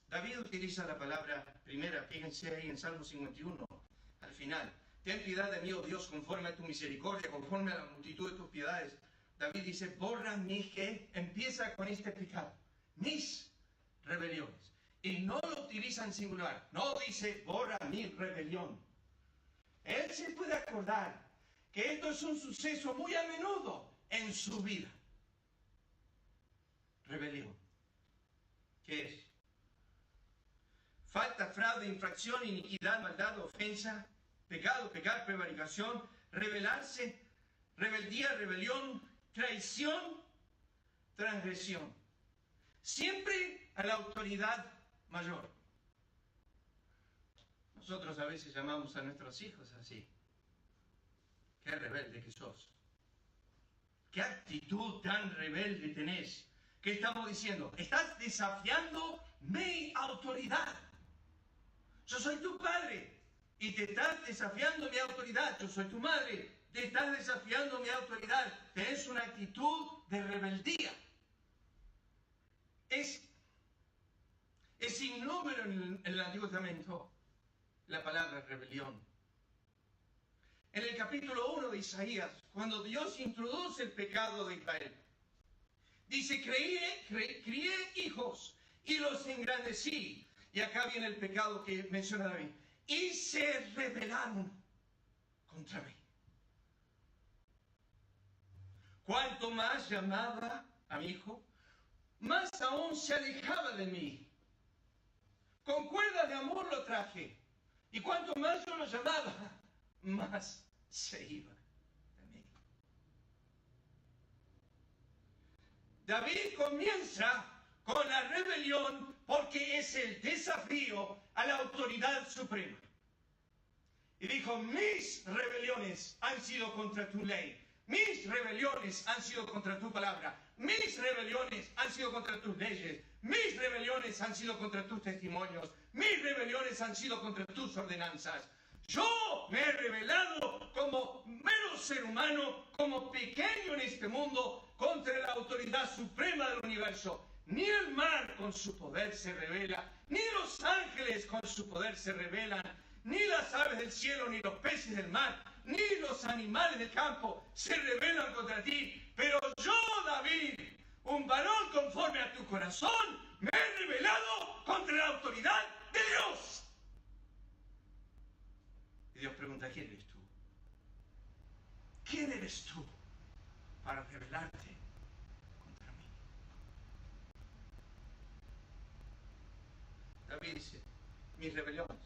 David utiliza la palabra primera, fíjense ahí en Salmo 51, al final. Ten piedad de mí, oh Dios, conforme a tu misericordia, conforme a la multitud de tus piedades. David dice: borra mis, que empieza con este pecado, mis rebeliones. Y no lo utiliza en singular, no dice borra mi rebelión. Él se puede acordar que esto es un suceso muy a menudo en su vida. Rebelión. ¿Qué es? Falta, fraude, infracción, iniquidad, maldad, ofensa, pecado, pecar, prevaricación, rebelarse, rebeldía, rebelión, traición, transgresión. Siempre a la autoridad mayor. Nosotros a veces llamamos a nuestros hijos así. Qué rebelde que sos. Qué actitud tan rebelde tenés. ¿Qué estamos diciendo? Estás desafiando mi autoridad. Yo soy tu padre y te estás desafiando mi autoridad. Yo soy tu madre, te estás desafiando mi autoridad. Tenés una actitud de rebeldía. Es sin número en el Antiguo Testamento la palabra rebelión. En el capítulo 1 de Isaías, cuando Dios introduce el pecado de Israel, dice: crié hijos y los engrandecí. Y acá viene el pecado que menciona David. Y se rebelaron contra mí. Cuanto más llamaba a mi hijo, más aún se alejaba de mí. Con cuerdas de amor lo traje. Y cuanto más yo lo llamaba, más se iba de mí. David comienza con la rebelión porque es el desafío a la autoridad suprema. Y dijo: mis rebeliones han sido contra tu ley. Mis rebeliones han sido contra tu palabra. Mis rebeliones han sido contra tus leyes. Mis rebeliones han sido contra tus testimonios. Mis rebeliones han sido contra tus ordenanzas. Yo me he revelado como mero ser humano, como pequeño en este mundo, contra la autoridad suprema del universo. Ni el mar con su poder se revela, ni los ángeles con su poder se revelan, ni las aves del cielo, ni los peces del mar, ni los animales del campo se rebelan contra ti. Pero yo, David, un varón conforme a tu corazón, me he rebelado contra la autoridad de Dios. Y Dios pregunta, ¿quién eres tú? ¿Quién eres tú para rebelarte contra mí? David dice, mis rebeliones.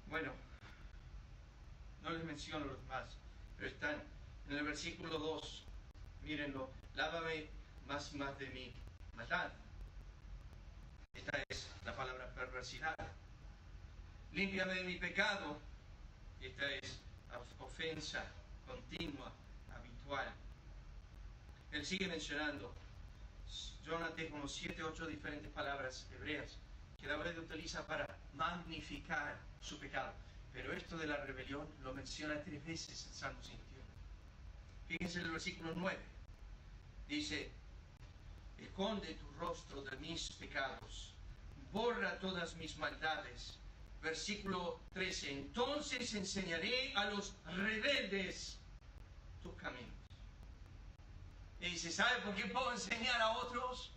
Bueno, no les menciono los demás, pero están en el versículo 2. Mírenlo, lávame más y más de mi maldad. Esta es la palabra perversidad. Límpiame de mi pecado. Esta es ofensa continua, habitual. Él sigue mencionando. Yo noté como 7 o 8 diferentes palabras hebreas que David utiliza para magnificar su pecado. Pero esto de la rebelión lo menciona 3 veces en Salmo 51. Fíjense en el versículo 9. Dice, esconde tu rostro de mis pecados, borra todas mis maldades. Versículo 13, entonces enseñaré a los rebeldes tus caminos. Y dice, ¿sabe por qué puedo enseñar a otros?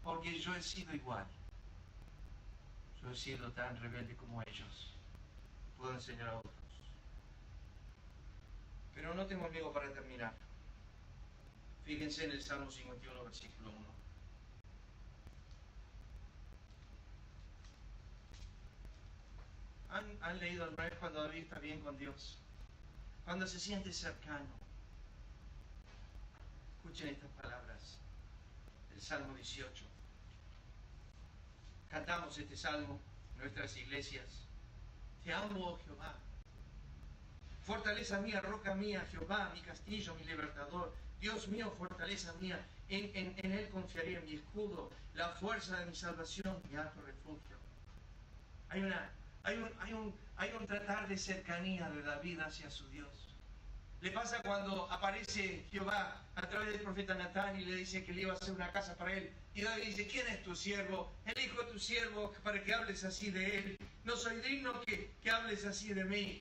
Porque yo he sido igual. Yo he sido tan rebelde como ellos. Puedo enseñar a otros. Pero no tengo amigo para terminar. Fíjense en el Salmo 51, versículo 1. ¿Han leído alguna vez cuando David está bien con Dios? Cuando se siente cercano. Escuchen estas palabras del Salmo 18. Cantamos este salmo en nuestras iglesias. Te amo, oh Jehová. Fortaleza mía, roca mía, Jehová, mi castillo, mi libertador. Dios mío, fortaleza mía. En Él confiaré, mi escudo, la fuerza de mi salvación, mi alto refugio. Hay un tratar de cercanía de David hacia su Dios. Le pasa cuando aparece Jehová a través del profeta Natán y le dice que le iba a hacer una casa para él. Y David dice, ¿quién es tu siervo? El hijo de tu siervo, para que hables así de él. No soy digno que hables así de mí,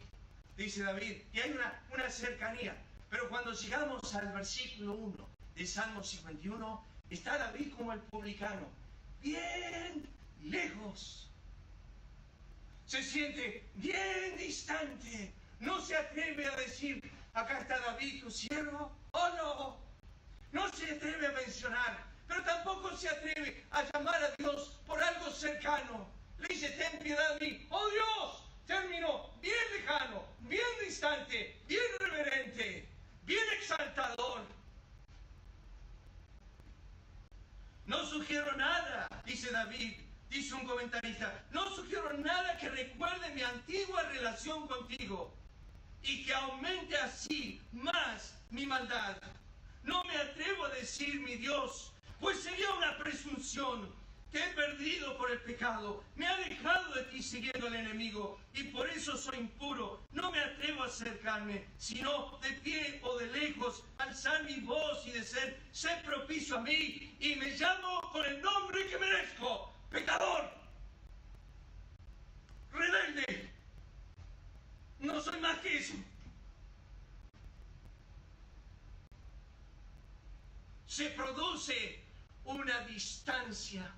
dice David. Y hay una cercanía. Pero cuando llegamos al versículo 1 de Salmo 51, está David como el publicano, bien lejos. Se siente bien distante. No se atreve a decir, acá está David, tu siervo. Oh, no. No se atreve a mencionar, pero tampoco se atreve a llamar a Dios por algo cercano. Le dice, ten piedad de mí. Oh, Dios, terminó bien lejano, bien distante, bien reverente, bien exaltador. No sugiero nada, dice David. Dice un comentarista, no sugiero nada que recuerde mi antigua relación contigo y que aumente así más mi maldad. No me atrevo a decir mi Dios, pues sería una presunción. Te he perdido por el pecado, me he alejado de ti siguiendo al enemigo y por eso soy impuro. No me atrevo a acercarme, sino de pie o de lejos, alzar mi voz y decir, sé propicio a mí y me llamo con el nombre que merezco. Pecador, rebelde, no soy más que eso. Se produce una distancia.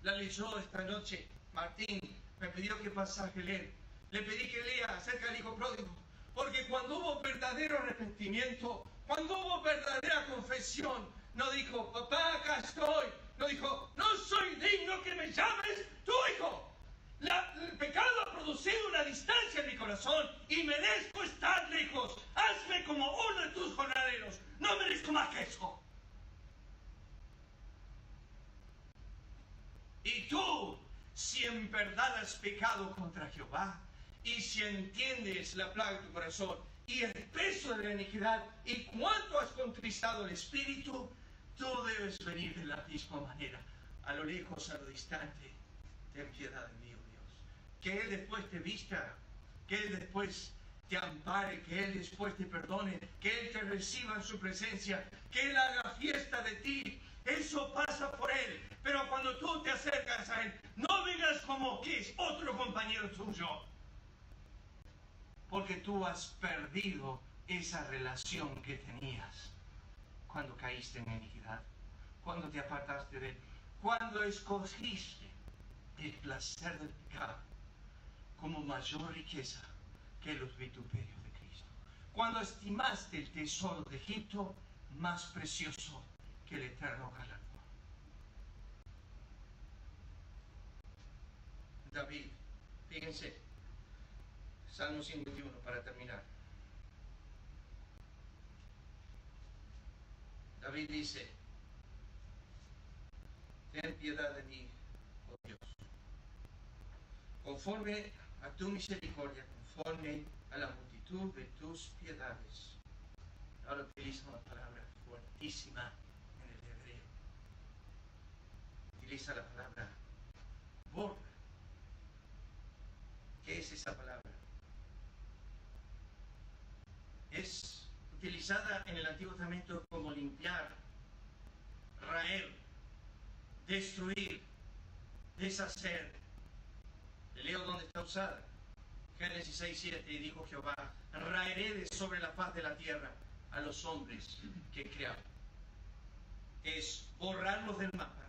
La leyó esta noche Martín, me pidió qué pasaje leer. Le pedí que lea acerca del hijo pródigo, porque cuando hubo verdadero arrepentimiento, cuando hubo verdadera confesión, no dijo, papá, acá estoy. No dijo, no soy digno que me llames tu hijo. El pecado ha producido una distancia en mi corazón y merezco estar lejos. Hazme como uno de tus jornaleros. No merezco más que eso. Y tú, si en verdad has pecado contra Jehová, y si entiendes la plaga de tu corazón, y el peso de la iniquidad, y cuánto has contristado el Espíritu, tú debes venir de la misma manera, a lo lejos, a lo distante. Ten piedad de mí, oh Dios. que Él después te vista, que Él después te ampare, que Él después te perdone, que Él te reciba en su presencia, que Él haga fiesta de ti. Eso pasa por Él. Pero cuando tú te acercas a Él, no vengas como que es otro compañero tuyo. Porque tú has perdido esa relación que tenías cuando caíste en iniquidad, cuando te apartaste de Él, cuando escogiste el placer del pecado como mayor riqueza que los vituperios de Cristo, cuando estimaste el tesoro de Egipto más precioso que el eterno galardón. David, fíjense, Salmo 51 para terminar. David dice: ten piedad de mí, oh Dios, conforme a tu misericordia, conforme a la multitud de tus piedades. Ahora utiliza una palabra fuertísima en el hebreo. Utiliza la palabra borra. ¿Qué es esa palabra? Es utilizada en el Antiguo Testamento como limpiar, raer, destruir, deshacer. Le leo dónde está usada. Génesis 6:7, y dijo Jehová: raeré de sobre la faz de la tierra a los hombres que he creado. Es borrarlos del mapa.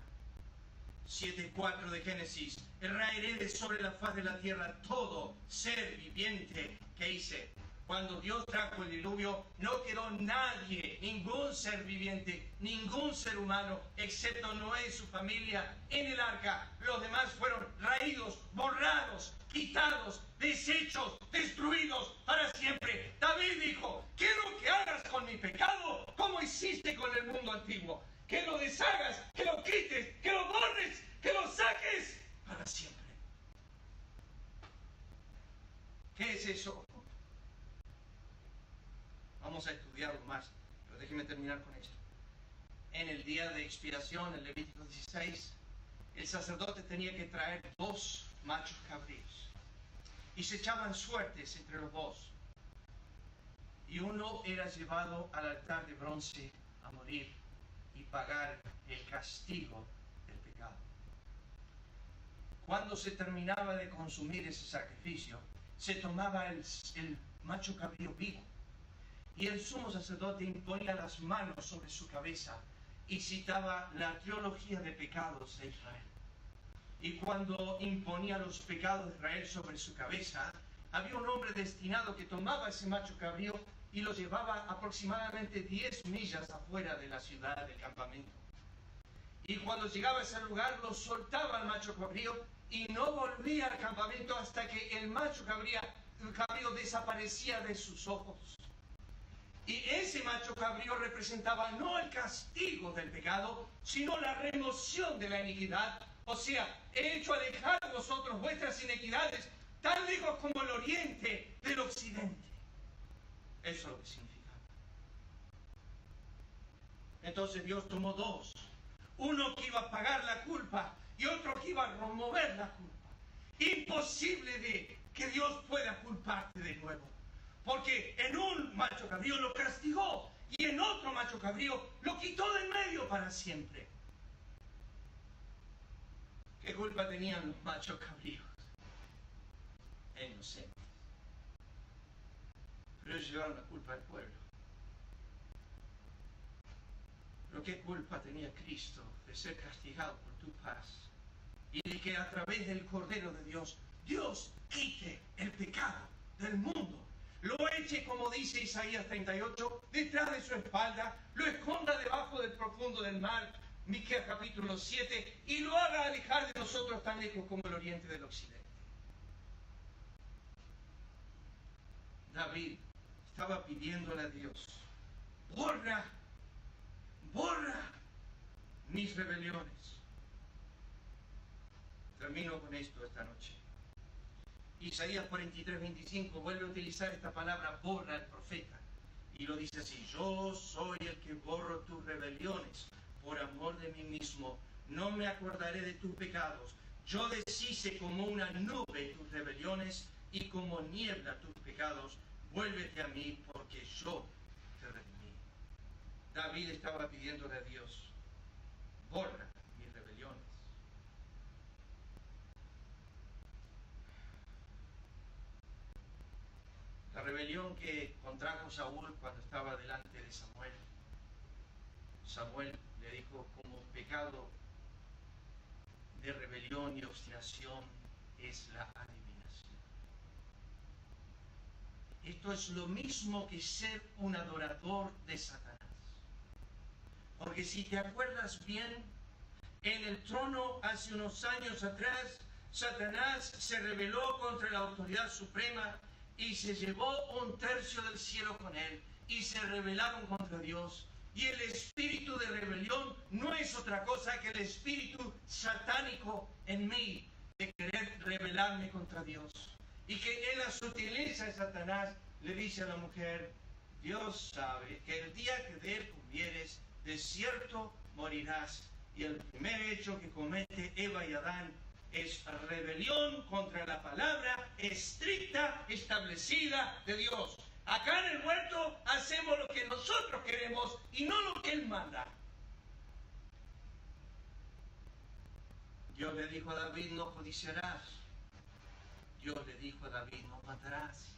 7:4 de Génesis: raeré de sobre la faz de la tierra todo ser viviente que hice. Cuando Dios trajo el diluvio, no quedó nadie, ningún ser viviente, ningún ser humano, excepto Noé y su familia, en el arca. Los demás fueron raídos, borrados, quitados, deshechos, destruidos para siempre. David dijo: quiero que hagas con mi pecado como hiciste con el mundo antiguo. Que lo deshagas, que lo quites, que lo borres, que lo saques para siempre. ¿Qué es eso? Vamos a estudiarlo más, pero déjenme terminar con esto. En el día de expiación, en Levítico 16, el sacerdote tenía que traer 2 machos cabríos y se echaban suertes entre los 2. Y uno era llevado al altar de bronce a morir y pagar el castigo del pecado. Cuando se terminaba de consumir ese sacrificio, se tomaba el macho cabrío vivo y el sumo sacerdote imponía las manos sobre su cabeza y citaba la teología de pecados de Israel. Y cuando imponía los pecados de Israel sobre su cabeza, había un hombre destinado que tomaba ese macho cabrío y lo llevaba aproximadamente 10 millas afuera de la ciudad, del campamento. Y cuando llegaba a ese lugar, lo soltaba al macho cabrío y no volvía al campamento hasta que el macho cabrío desaparecía de sus ojos. Y ese macho cabrío representaba no el castigo del pecado, sino la remoción de la iniquidad. O sea, he hecho alejar de vosotros vuestras iniquidades, tan lejos como el oriente del occidente. Eso es lo que significaba. Entonces Dios tomó 2. Uno que iba a pagar la culpa y otro que iba a remover la culpa. Imposible de que Dios pueda culparte de nuevo. Porque en un macho cabrío lo castigó y en otro macho cabrío lo quitó de en medio para siempre. ¿Qué culpa tenían los machos cabríos? Inocentes. Pero ellos llevaron la culpa al pueblo. Pero ¿qué culpa tenía Cristo de ser castigado por tu paz? Y de que a través del Cordero de Dios, Dios quite el pecado del mundo. Lo eche, como dice Isaías 38, detrás de su espalda, lo esconda debajo del profundo del mar, Miqueas capítulo 7, y lo haga alejar de nosotros tan lejos como el oriente del occidente. David estaba pidiéndole a Dios: borra mis rebeliones. Termino con esto esta noche. Isaías 43:25 vuelve a utilizar esta palabra borra el profeta y lo dice así: yo soy el que borro tus rebeliones por amor de mí mismo, no me acordaré de tus pecados. Yo deshice como una nube tus rebeliones y como niebla tus pecados. Vuélvete a mí, porque yo te redimí. David estaba pidiéndole a Dios: borra mis rebeliones. La rebelión que contrajo Saúl cuando estaba delante de Samuel. Samuel le dijo: como pecado de rebelión y obstinación es la adivinación. Esto es lo mismo que ser un adorador de Satanás. Porque si te acuerdas bien, en el trono hace unos años atrás, Satanás se rebeló contra la autoridad suprema y se llevó 1/3 del cielo con él, y se rebelaron contra Dios. Y el espíritu de rebelión no es otra cosa que el espíritu satánico en mí, de querer rebelarme contra Dios. Y que en la sutileza de Satanás le dice a la mujer: Dios sabe que el día que de él comieres, de cierto morirás. Y el primer hecho que comete Eva y Adán es rebelión contra la palabra estricta, establecida de Dios. Acá en el huerto hacemos lo que nosotros queremos y no lo que Él manda. Dios le dijo a David: no codiciarás. Dios le dijo a David: no matarás.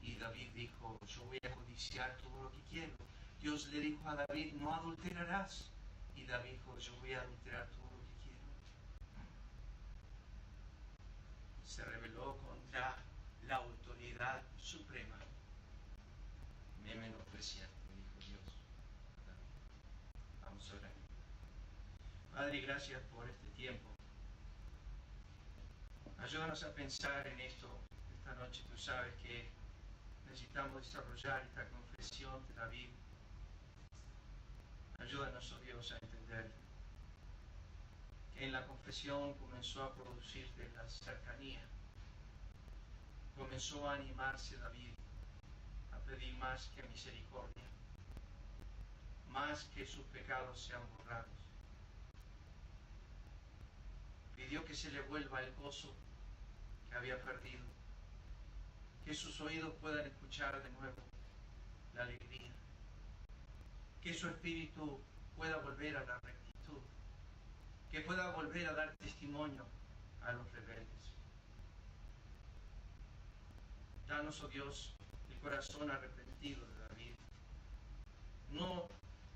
Y David dijo: yo voy a codiciar todo lo que quiero. Dios le dijo a David: no adulterarás. Y David dijo: yo voy a adulterar todo lo que quiero. Se rebeló contra la autoridad suprema. Me menospreciaste, dijo Dios. Vamos a orar. Padre, gracias por este tiempo. Ayúdanos a pensar en esto esta noche. Tú sabes que necesitamos desarrollar esta confesión de David. Ayúdanos, oh Dios, a entender que en la confesión comenzó a producirse la cercanía. Comenzó a animarse David a pedir más que misericordia, más que sus pecados sean borrados. Pidió que se le vuelva el gozo que había perdido, que sus oídos puedan escuchar de nuevo la alegría, que su espíritu pueda volver a la rectitud, que pueda volver a dar testimonio a los rebeldes. Danos, oh Dios, el corazón arrepentido de David, no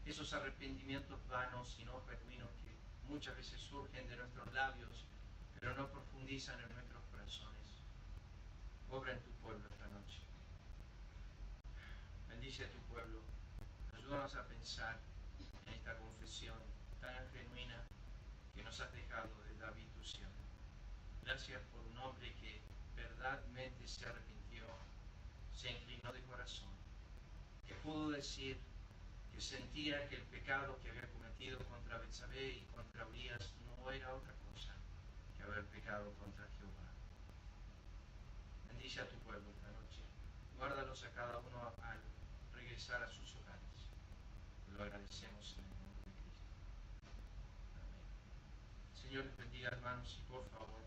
esos arrepentimientos vanos, sino genuinos que muchas veces surgen de nuestros labios, pero no profundizan en nuestros corazones. Obra en tu pueblo esta noche. Bendice a tu pueblo. Ayúdanos a pensar en esta confesión tan genuina que nos has dejado de David, tu siervo. Gracias por un hombre que verdaderamente se arrepintió, se inclinó de corazón, que pudo decir que sentía que el pecado que había cometido contra Betsabé y contra Urías no era otra cosa que haber pecado contra Jehová. Bendice a tu pueblo esta noche. Guárdalos a cada uno al regresar a sus hogares. Te lo agradecemos en el nombre de Cristo. Amén. Señor, les bendiga, hermanos, y por favor,